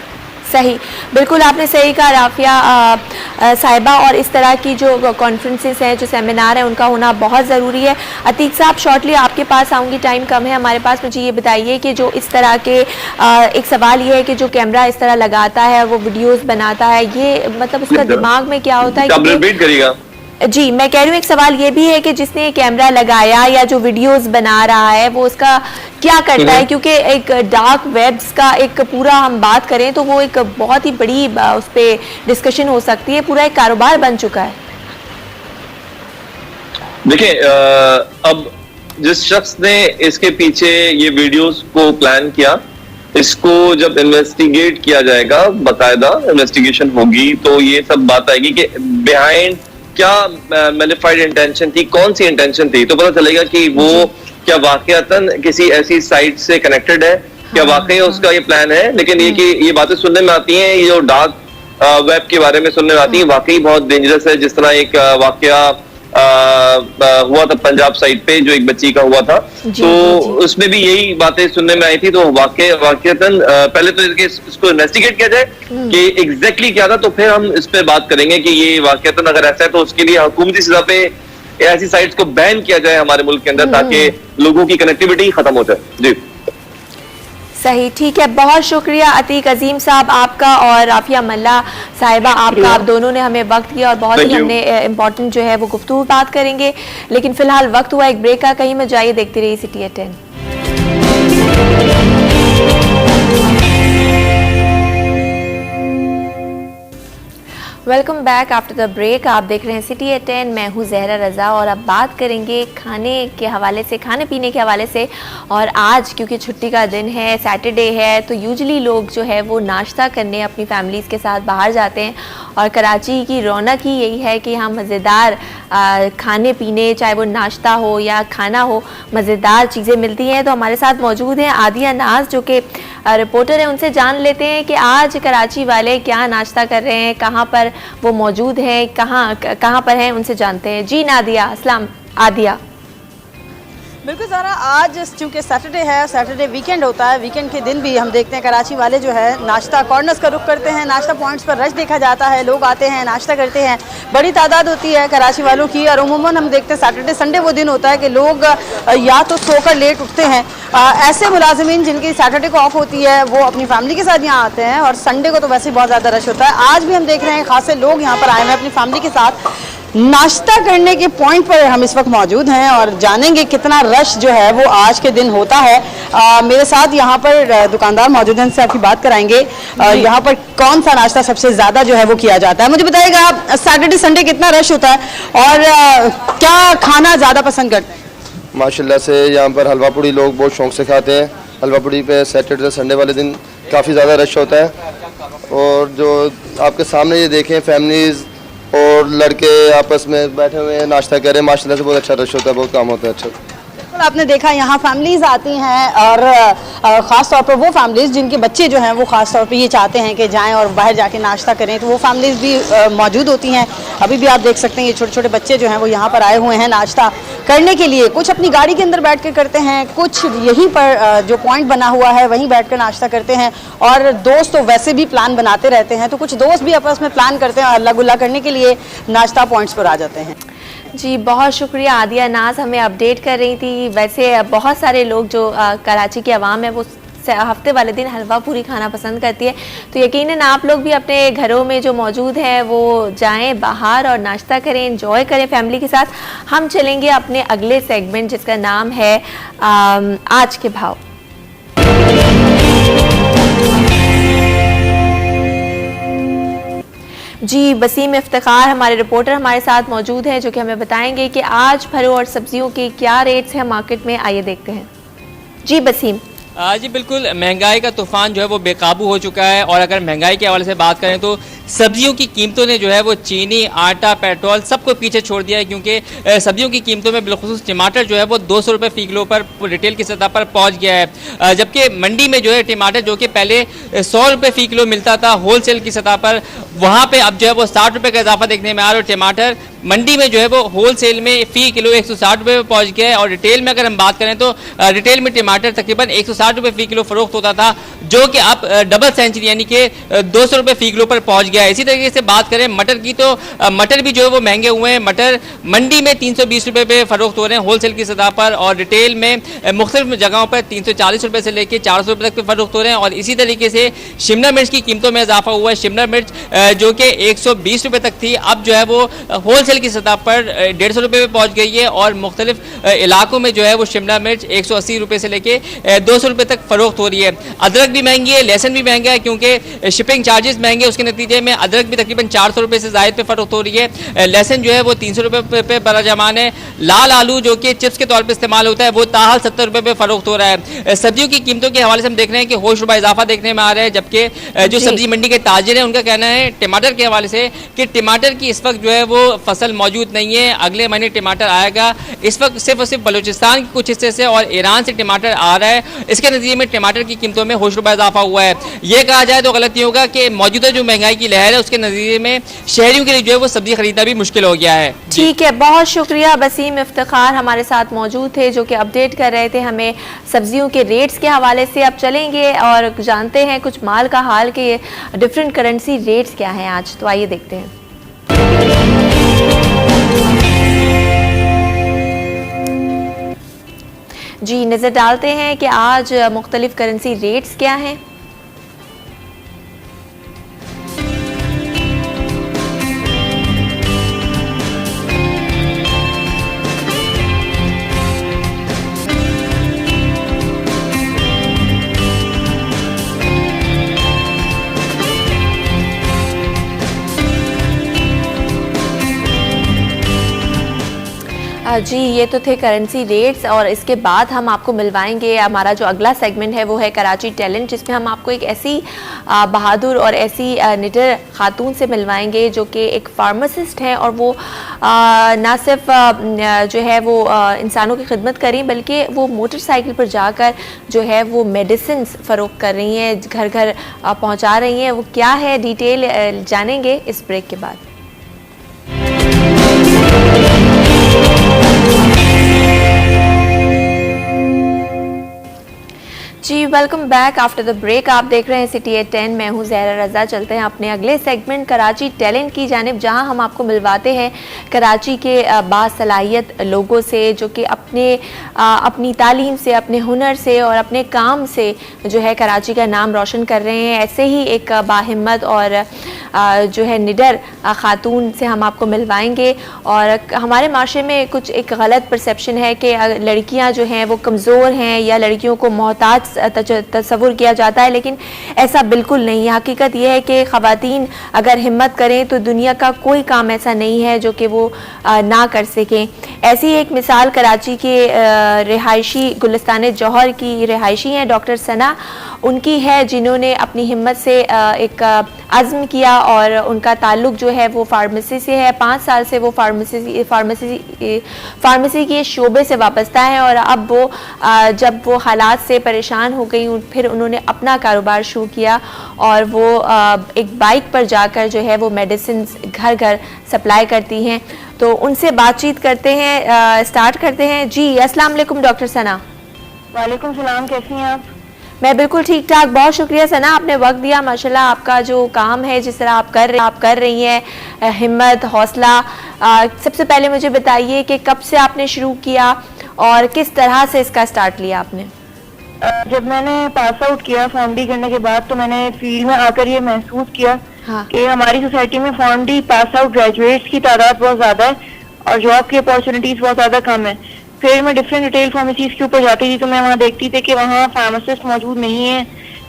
सही, बिल्कुल आपने सही कहा राफिया साहिबा, और इस तरह की जो कॉन्फ्रेंसेस हैं, जो सेमिनार हैं, उनका होना बहुत ज़रूरी है। अतीक साहब, शॉर्टली आपके पास आऊँगी, टाइम कम है हमारे पास। मुझे ये बताइए कि जो इस तरह के एक सवाल ये है कि जो कैमरा इस तरह लगाता है, वो वीडियोस बनाता है, ये मतलब उसका दिमाग में क्या होता है? आप रिपीट करिएगा। जी, मैं कह रही हूँ एक सवाल ये भी है कि जिसने कैमरा लगाया या जो वीडियोस बना रहा है वो उसका क्या करता है, क्योंकि एक डार्क वेब्स का एक पूरा हम बात करें तो वो एक बहुत ही बड़ी उस पर डिस्कशन हो सकती है, पूरा एक कारोबार बन चुका है। देखिए अब जिस शख्स ने इसके पीछे ये वीडियोस को प्लान किया, इसको जब इन्वेस्टिगेट किया जाएगा, बाकायदा इन्वेस्टिगेशन होगी, तो ये सब बात आएगी कि बिहाइंड क्या मैलिफाइड इंटेंशन थी, कौन सी इंटेंशन थी, तो पता चलेगा कि वो क्या वाकयातन किसी ऐसी साइट से कनेक्टेड है, क्या वाकई उसका ये प्लान है। लेकिन ये कि ये बातें सुनने में आती हैं, ये जो डार्क वेब के बारे में सुनने में आती है, वाकई बहुत डेंजरस है। जिस तरह एक वाकया हुआ था पंजाब साइड पे, जो एक बच्ची का हुआ था, तो उसमें भी यही बातें सुनने में आई थी। तो वाकयातन पहले तो इसको इन्वेस्टिगेट किया जाए कि एग्जैक्टली क्या था, तो फिर हम इस पे बात करेंगे कि ये वाकयातन अगर ऐसा है तो उसके लिए हुकूमती सतह पे ऐसी साइट्स को बैन किया जाए हमारे मुल्क के अंदर, ताकि लोगों की कनेक्टिविटी खत्म हो जाए। जी सही, ठीक है, बहुत शुक्रिया अतीक अजीम साहब आपका और आफिया मल्ला साहिबा आपका। आप दोनों ने हमें वक्त दिया और बहुत ही हमने इम्पोर्टेंट जो है वो गुफ्तगू बात करेंगे, लेकिन फिलहाल वक्त हुआ एक ब्रेक का। कहीं में जाइए, देखते रहिए City 10। Welcome back after the break. आप देख रहे हैं सिटी 10, मैं हूँ जहरा रज़ा और अब बात करेंगे खाने के हवाले से, खाने पीने के हवाले से। और आज क्योंकि छुट्टी का दिन है, सैटरडे है, तो यूजुअली लोग जो है वो नाश्ता करने अपनी फैमिलीज़ के साथ बाहर जाते हैं। और कराची की रौनक ही यही है कि यहाँ मज़ेदार खाने पीने, चाहे वो नाश्ता हो या खाना हो, मज़ेदार चीज़ें मिलती हैं। तो हमारे साथ मौजूद हैं आदिया नाज जो कि रिपोर्टर हैं, उनसे जान लेते हैं कि आज कराची वाले क्या नाश्ता कर रहे हैं, कहाँ पर वो मौजूद हैं, कहाँ पर हैं, उनसे जानते हैं। जी नादिया, अस्सलाम। आदिया बिल्कुल ज़रा, आज चूँकि सैटरडे है, सैटरडे वीकेंड होता है, वीकेंड के दिन भी हम देखते हैं कराची वाले जो है नाश्ता कॉर्नर्स का रुख करते हैं, नाश्ता पॉइंट्स पर रश देखा जाता है, लोग आते हैं नाश्ता करते हैं, बड़ी तादाद होती है कराची वालों की। और उमूमन हम देखते हैं सैटरडे संडे वो दिन होता है कि लोग या तो सोकर लेट उठते हैं, ऐसे मुलाजिमीन जिनकी सैटरडे को ऑफ होती है वो अपनी फैमिली के साथ यहाँ आते हैं, और संडे को तो वैसे ही बहुत ज़्यादा रश होता है। आज भी हम देख रहे हैं खासे लोग यहाँ पर आए हैं अपनी फैमिली के साथ नाश्ता करने के पॉइंट पर हम इस वक्त मौजूद हैं और जानेंगे कितना रश जो है वो आज के दिन होता है। मेरे साथ यहाँ पर दुकानदार मौजूद हैं, उनसे आपकी बात कराएंगे। यहाँ पर कौन सा नाश्ता सबसे ज़्यादा जो है वो किया जाता है, मुझे बताइएगा सैटरडे संडे कितना रश होता है और क्या खाना ज़्यादा पसंद करते हैं? माशाल्लाह से यहाँ पर हलवा पूड़ी लोग बहुत शौक से खाते हैं। हलवा पूड़ी पे सैटरडे संडे वाले दिन काफ़ी ज़्यादा रश होता है। और जो आपके सामने ये देखें, फैमिलीज़ और लड़के आपस में बैठे हुए हैं, नाश्ता कर रहे हैं, माशाल्लाह से बहुत अच्छा रश होता है, बहुत काम होता है अच्छा। आपने देखा यहाँ फैमिलीज आती हैं और ख़ास तौर पर वो फैमिलीज जिनके बच्चे जो हैं वो ख़ास तौर पे ये चाहते हैं कि जाएं और बाहर जाके नाश्ता करें, तो वो फैमिलीज भी मौजूद होती हैं। अभी भी आप देख सकते हैं ये छोटे छोटे बच्चे जो हैं वो यहाँ पर आए हुए हैं नाश्ता करने के लिए। कुछ अपनी गाड़ी के अंदर बैठ कर करते हैं, कुछ यहीं पर जो पॉइंट बना हुआ है वहीं बैठ कर नाश्ता करते हैं। और दोस्त तो वैसे भी प्लान बनाते रहते हैं, तो कुछ दोस्त भी आपस में प्लान करते हैं, हल्ला गुल्ला करने के लिए नाश्ता पॉइंट्स पर आ जाते हैं। जी बहुत शुक्रिया आदिया नाज, हमें अपडेट कर रही थी। वैसे बहुत सारे लोग जो कराची की आवाम है वो हफ्ते वाले दिन हलवा पूरी खाना पसंद करती है, तो यकीनन आप लोग भी अपने घरों में जो मौजूद हैं वो जाएं बाहर और नाश्ता करें, एंजॉय करें फैमिली के साथ। हम चलेंगे अपने अगले सेगमेंट जिसका नाम है आज के भाव। जी वसीम इफ्तिखार हमारे रिपोर्टर हमारे साथ मौजूद हैं जो कि हमें बताएंगे कि आज फलों और सब्जियों के क्या रेट्स हैं मार्केट में। आइए देखते हैं। जी वसीम। जी बिल्कुल, महंगाई का तूफान जो है वो बेकाबू हो चुका है। और अगर महंगाई के हवाले से बात करें तो सब्जियों की कीमतों ने जो है वो चीनी, आटा, पेट्रोल सबको पीछे छोड़ दिया है, क्योंकि सब्जियों की कीमतों में बिलखुसूस टमाटर जो है वो 200 रुपये फ़ी किलो पर रिटेल की सतह पर पहुंच गया है। जबकि मंडी में जो है टमाटर जो कि पहले 100 रुपये फ़ी किलो मिलता था होलसेल की सतह पर, वहाँ पे अब जो है वो 60 रुपये का इजाफा देखने में आ रहा है। और टमाटर मंडी में जो है वो होलसेल में फ़ी किलो 160 रुपये पर पहुँच गया है। और रिटेल में अगर हम बात करें तो रिटेल में टमाटर तकरीबन 160 रुपये फ़ी किलो फरोख्त होता था, जो कि अब डबल सेंचुरी यानी कि 200 रुपये फ़ी किलो पर पहुँच गया है। इसी तरीके से बात करें मटर की तो मटर भी जो है वो महंगे हुए हैं। मटर मंडी में 320 रुपये पे फरोख्त हो रहे हैं होलसेल की सतह पर, और रिटेल में मुख्तलिफ जगहों पर 340 रुपये से लेकर लेके 400 रुपये तक पे फरोख्त हो रहे हैं। और इसी तरीके से शिमला मिर्च की कीमतों में इजाफा हुआ है। शिमला मिर्च जो कि 120 रुपये तक थी, अब जो है वो होलसेल की सतह पर 150 रुपये पे पहुँच गई है। और मुख्तलिफ इलाकों में जो है वो शिमला मिर्च 180 रुपये से लेके 200 रुपये तक फरोख्त हो रही है। अदरक भी महंगी है, लहसुन भी महंगा है, क्योंकि शिपिंग चार्जेस महंगे, उसके नतीजे में अदरक भी तकरीबन 400 रुपये से ज़ायद पे फरोख्त हो रही है। लहसुन जो है वो 300 रुपये पे बराजमान है। लाल आलू जो कि चिप्स के तौर पर इस्तेमाल होता है वो ताहाल 70 रुपये पे फरोख्त हो रहा है। सब्जियों की कीमतों के हवाले से हम देख रहे हैं कि होश रुपये इजाफा देखने में आ रहा है, जबकि जो सब्जी मंडी के ताजिर हैं उनका कहना है टमाटर के हवाले से कि टमाटर की इस वक्त जो है वो फसल मौजूद नहीं है, अगले महीने टमाटर आएगा। इस वक्त सिर्फ और सिर्फ बलूचिस्तान के कुछ हिस्से से और ईरान से टमाटर आ रहा है, इसके नतीजे में टमाटर की कीमतों में होश रुपये इजाफा हुआ है। ये कहा जाए तो गलत नहीं होगा कि मौजूदा जो महंगाई की लहर है उसके नतीजे में शहरियों के लिए जो है वो सब्जी खरीदना भी मुश्किल हो गया है। ठीक है, बहुत शुक्रिया। वसीम इफ्तिखार हमारे साथ मौजूद थे जो कि अपडेट कर रहे थे हमें सब्जियों के रेट्स के हवाले से। अब चलेंगे और जानते हैं कुछ माल का हाल के डिफरेंट करेंसी रेट्स क्या हैं आज, तो आइए देखते हैं। जी, नज़र डालते हैं कि आज मुख्तलिफ करेंसी रेट्स क्या हैं। जी, ये तो थे करेंसी रेट्स और इसके बाद हम आपको मिलवाएंगे, हमारा जो अगला सेगमेंट है वो है कराची टैलेंट, जिसमें हम आपको एक ऐसी बहादुर और ऐसी निडर खातून से मिलवाएंगे जो कि एक फार्मासिस्ट हैं और वो ना सिर्फ जो है वो इंसानों की खिदमत करें बल्कि वो मोटरसाइकिल पर जाकर जो है वो मेडिसिन्स फ़रोख्त कर रही हैं, घर घर पहुंचा रही हैं। वो क्या है डिटेल जानेंगे इस ब्रेक के बाद। जी, welcome back after the break. आप देख रहे हैं सिटी एट 10, मैं हूं ज़हरा रज़ा। चलते हैं अपने अगले सेगमेंट कराची टैलेंट की जानिब, जहां हम आपको मिलवाते हैं कराची के बासलाहियत लोगों से जो कि अपनी तालीम से, अपने हुनर से और अपने काम से जो है कराची का नाम रोशन कर रहे हैं। ऐसे ही एक बाहिम्मत और जो है निडर खातून से हम आपको मिलवाएंगे। और हमारे माशरे में कुछ एक गलत परसेप्शन है कि लड़कियां जो हैं वो कमज़ोर हैं या लड़कियों को मोहताज तस्वुर किया जाता है, लेकिन ऐसा बिल्कुल नहीं है। हकीकत यह है कि ख़वातीन अगर हिम्मत करें तो दुनिया का कोई काम ऐसा नहीं है जो कि वो ना कर सकें। ऐसी एक मिसाल कराची के रिहायशी गुलिस्तान जौहर की रिहायशी हैं डॉक्टर सना, उनकी है, जिन्होंने अपनी हिम्मत से एक अज़्म किया और उनका ताल्लुक जो है वो फार्मेसी से है। 5 साल से वो फार्मेसी के शोबे से वाबस्ता है और अब वो जब वो हालात से परेशान हो गई फिर उन्होंने अपना कारोबार शुरू किया और वो एक बाइक पर जाकर जो है वो मेडिसिन घर घर सप्लाई करती हैं। तो उनसे बातचीत करते हैं, स्टार्ट करते हैं। जी, अस्सलाम वालेकुम डॉक्टर सना। वालेकुम सलाम, कैसी हैं आप? मैं बिल्कुल ठीक ठाक, बहुत शुक्रिया सना, आपने वक्त दिया। माशाल्लाह आपका जो काम है, जिस तरह आप कर रही हैं, हिम्मत, हौसला। सबसे पहले मुझे बताइए कि कब से आपने शुरू किया और किस तरह से इसका स्टार्ट लिया आपने? जब मैंने पास आउट किया फॉर्म डी करने के बाद तो मैंने फील्ड में आकर ये महसूस किया कि हमारी सोसाइटी में form D pass out graduates की तादाद बहुत ज्यादा है और जॉब की अपॉर्चुनिटीज बहुत ज्यादा कम है। फिर मैं डिफरेंट रिटेल फार्मेसीज के ऊपर जाती थी तो मैं वहाँ देखती थी कि वहाँ फार्मासिस्ट मौजूद नहीं है,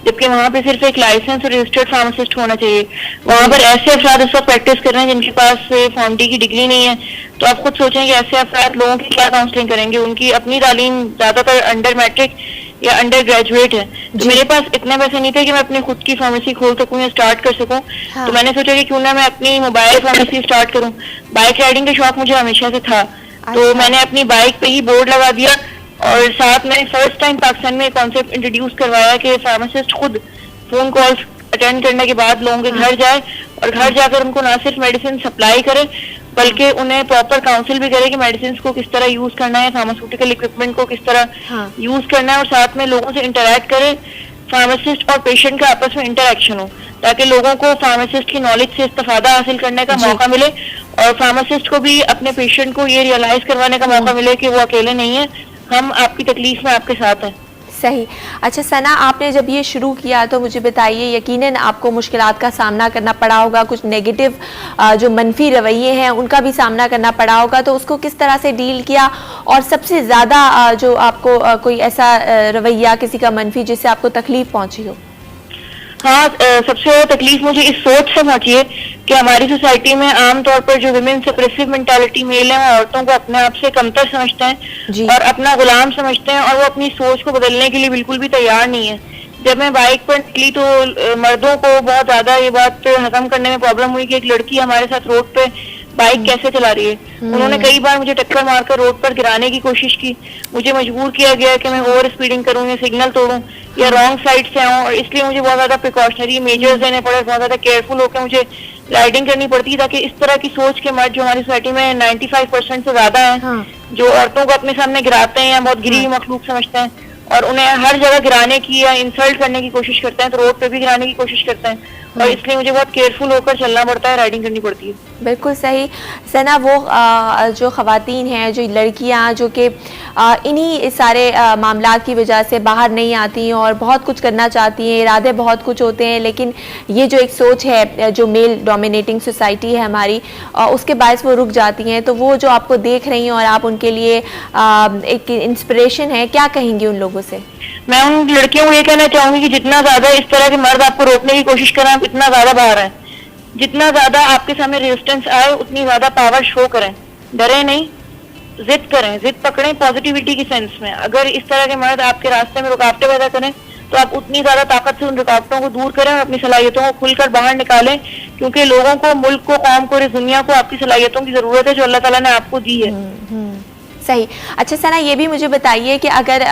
जबकि वहाँ पे सिर्फ एक लाइसेंस और रजिस्टर्ड फार्मासिस्ट होना चाहिए। वहाँ पर ऐसे अफराद इस वक्त प्रैक्टिस कर रहे हैं जिनके पास फॉर्म डी की डिग्री नहीं है। तो आप खुद सोचें कि ऐसे अफराद लोगों की क्या काउंसलिंग करेंगे। उनकी अपनी तालीम ज्यादातर अंडर मैट्रिक या अंडर ग्रेजुएट है। तो मेरे पास इतने पैसे नहीं थे कि मैं अपनी खुद की फार्मेसी खोल सकूं या स्टार्ट कर सकूं। तो मैंने सोचा कि क्यों ना मैं अपनी मोबाइल फार्मेसी स्टार्ट करूं। बाइक राइडिंग का शौक मुझे हमेशा से था, तो मैंने अपनी बाइक पे ही बोर्ड लगा दिया और साथ में फर्स्ट टाइम पाकिस्तान में कॉन्सेप्ट इंट्रोड्यूस करवाया कि फार्मासिस्ट खुद फोन कॉल्स अटेंड करने के बाद लोगों के घर जाए और घर जाकर उनको ना सिर्फ मेडिसिन सप्लाई करे बल्कि उन्हें प्रॉपर काउंसिल भी करे कि मेडिसिन को किस तरह यूज करना है, फार्मास्यूटिकल इक्विपमेंट को किस तरह यूज करना है और साथ में लोगों से इंटरेक्ट करे। फार्मासिस्ट और पेशेंट का आपस में इंटरेक्शन हो ताकि लोगों को फार्मासिस्ट की नॉलेज से इस्तेफादा हासिल करने का मौका मिले और फार्मासिस्ट को भी अपने पेशेंट को ये रियलाइज करवाने का मौका मिले कि वो अकेले नहीं है, हम आपकी तकलीफ में आपके साथ हैं। सही। अच्छा सना, आपने जब ये शुरू किया तो मुझे बताइए, यकीनन आपको मुश्किलात का सामना करना पड़ा होगा, कुछ नेगेटिव जो मनफी रवैये हैं उनका भी सामना करना पड़ा होगा, तो उसको किस तरह से डील किया? और सबसे ज़्यादा जो आपको कोई ऐसा रवैया किसी का मनफी जिससे आपको तकलीफ पहुंची हो? हाँ, सबसे ज्यादा तकलीफ मुझे इस सोच से पहुंची है कि हमारी सोसाइटी में आमतौर पर जो विमेन सप्रेसिव मेंटालिटी मेल है, वो औरतों को अपने आप से कमतर समझते हैं और अपना गुलाम समझते हैं, और वो अपनी सोच को बदलने के लिए बिल्कुल भी तैयार नहीं है। जब मैं बाइक पर निकली तो मर्दों को बहुत ज्यादा ये बात हजम करने में प्रॉब्लम हुई कि एक लड़की हमारे साथ रोड पे बाइक कैसे चला रही है। उन्होंने कई बार मुझे टक्कर मारकर रोड पर गिराने की कोशिश की। मुझे मजबूर किया गया कि मैं ओवर स्पीडिंग करूं या सिग्नल तोड़ूं या रॉन्ग साइड से आऊं, और इसलिए मुझे बहुत ज्यादा प्रिकॉशनरी मेजर्स लेने पड़े, बहुत ज्यादा केयरफुल होकर मुझे राइडिंग करनी पड़ती है, ताकि इस तरह की सोच के मर्द जो हमारी सोसाइटी में 95% से ज्यादा है, जो औरतों को अपने सामने गिराते हैं या बहुत गिरी हुई मखलूक समझते हैं और उन्हें हर जगह गिराने की या इंसल्ट करने की कोशिश करते हैं, तो रोड पे भी गिराने की कोशिश करते हैं, और इसलिए मुझे बहुत केयरफुल होकर चलना पड़ता है, राइडिंग करनी पड़ती है। बिल्कुल सही। सना, वो जो ख़वातीन हैं, जो लड़कियां जो कि इन्हीं सारे मामलात की वजह से बाहर नहीं आती और बहुत कुछ करना चाहती हैं, इरादे बहुत कुछ होते हैं, लेकिन ये जो एक सोच है जो मेल डोमिनेटिंग सोसाइटी है हमारी, उसके बायस वो रुक जाती हैं, तो वो जो आपको देख रही हैं और आप उनके लिए एक इंस्पिरेशन है, क्या कहेंगी उन लोगों से? मैं उन लड़कियों को ये कहना चाहूंगी कि जितना ज्यादा इस तरह के मर्द आपको रोकने की कोशिश करें, आप इतना ज्यादा बाहर आए, जितना ज्यादा आपके सामने रेजिस्टेंस आए उतनी ज्यादा पावर शो करें, डरे नहीं, जिद करें, जिद पकड़ें पॉजिटिविटी की सेंस में। अगर इस तरह के मर्द आपके रास्ते में रुकावटें पैदा करें तो आप उतनी ज्यादा ताकत से उन रुकावटों को दूर करें और अपनी सलाहियतों को खुलकर बाहर निकालें, क्योंकि लोगों को, मुल्क को, कौम को, इस दुनिया को आपकी सलाहियतों की जरूरत है जो अल्लाह ताला ने आपको दी है। सही। अच्छा सना, ये भी मुझे बताइए कि अगर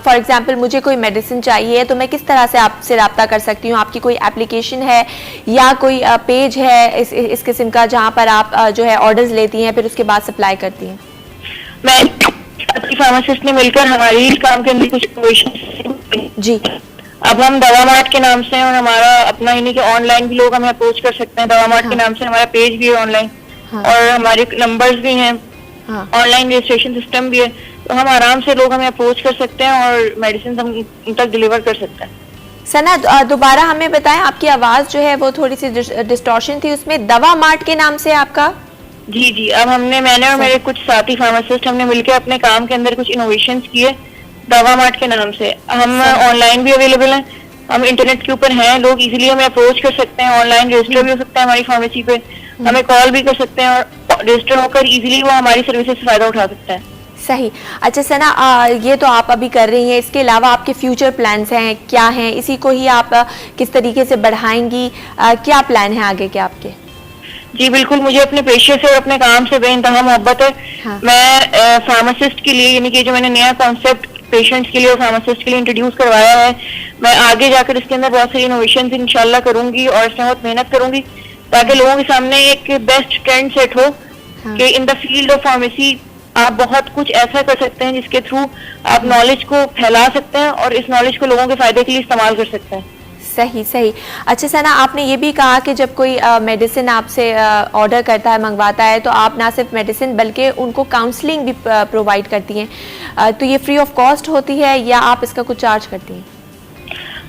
फॉर एग्जांपल मुझे कोई मेडिसिन चाहिए तो मैं किस तरह से आपसे रब्ता कर सकती हूँ? आपकी कोई एप्लीकेशन है या कोई पेज है इस किस्म का जहाँ पर आप जो है ऑर्डर्स लेती हैं फिर उसके बाद सप्लाई करती हैं? मैं फार्मासिस्ट ने मिलकर हमारी इस काम के अंदर कुछ इनोवेशन जी। अब हम दवा मार्ट के नाम से, और हमारा अपना यानी कि ऑनलाइन भी लोग हमें अप्रोच कर सकते हैं, दवा मार्ट के नाम से हमारा पेज भी है ऑनलाइन, और हमारे नंबर्स भी हैं, ऑनलाइन रजिस्ट्रेशन सिस्टम भी है, तो हम आराम से लोग हमें अप्रोच कर सकते हैं और मेडिसिन हम उन तक डिलीवर कर सकते हैं। सना, दोबारा हमें बताएं, आपकी आवाज जो है वो थोड़ी सी डिस्टॉर्शन थी उसमें। दवा मार्ट के नाम से आपका? जी जी। अब मैंने और मेरे कुछ साथी फार्मासिस्ट हमने मिलकर अपने काम के अंदर कुछ इनोवेशंस किए दवा मार्ट के नाम से। हम ऑनलाइन भी अवेलेबल हैं, हम इंटरनेट के ऊपर हैं, लोग इजीली हमें अप्रोच कर सकते हैं, ऑनलाइन रजिस्टर भी हो सकता है हमारी फार्मेसी पे, हमें कॉल भी कर सकते हैं और रजिस्टर होकर इजीली वो हमारी सर्विसेज से फायदा उठा सकता है। सही। अच्छा सना, ये तो आप अभी कर रही हैं, इसके अलावा आपके फ्यूचर प्लान्स हैं, क्या हैं? इसी को ही आप किस तरीके से बढ़ाएंगी? क्या प्लान है आगे के आपके? जी बिल्कुल, मुझे अपने पेशे से और अपने काम से बेइंतहा मोहब्बत है। मैं फार्मासिस्ट के लिए, यानी कि जो मैंने नया कॉन्सेप्ट पेशेंट्स के लिए और फार्मासिस्ट के लिए इंट्रोड्यूस करवाया है, मैं आगे जाकर इसके अंदर बहुत सारी इनोवेशन इंशाल्लाह करूंगी और इसमें बहुत मेहनत करूंगी ताकि लोगों के सामने एक बेस्ट ट्रेंड सेट हो कि in the field of pharmacy आप बहुत कुछ ऐसा कर सकते हैं जिसके थ्रू आप नॉलेज को फैला सकते हैं और इस नॉलेज को लोगों के फायदे के लिए इस्तेमाल कर सकते हैं। सही सही। अच्छा सना, आपने ये भी कहा कि जब कोई मेडिसिन आपसे ऑर्डर करता है, मंगवाता है, तो आप ना सिर्फ मेडिसिन बल्कि उनको काउंसलिंग भी प्रोवाइड करती हैं, तो ये फ्री ऑफ कॉस्ट होती है या आप इसका कुछ चार्ज करती हैं?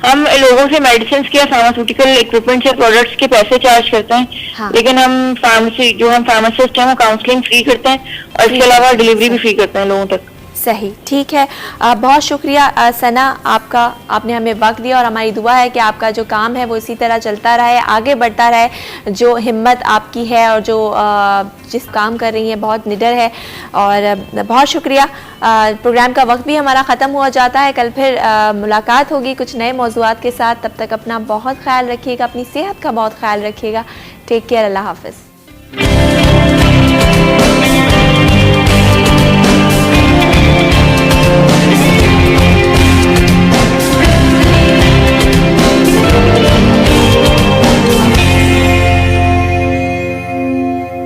हम लोगों से मेडिसिन के या फार्मास्यूटिकल इक्विपमेंट्स या प्रोडक्ट्स के पैसे चार्ज करते हैं, लेकिन हम फार्मासिस्ट हैं वो काउंसलिंग फ्री करते हैं और इसके अलावा डिलीवरी भी फ्री करते हैं लोगों तक। सही, ठीक है। बहुत शुक्रिया सना आपका, आपने हमें वक्त दिया और हमारी दुआ है कि आपका जो काम है वो इसी तरह चलता रहे, आगे बढ़ता रहे। जो हिम्मत आपकी है और जो जिस काम कर रही हैं बहुत निडर है, और बहुत शुक्रिया। प्रोग्राम का वक्त भी हमारा ख़त्म हुआ जाता है, कल फिर मुलाकात होगी कुछ नए मौज़ूआत के साथ। तब तक अपना बहुत ख्याल रखिएगा, अपनी सेहत का बहुत ख्याल रखिएगा। टेक केयर, अल्लाह हाफ़िज़।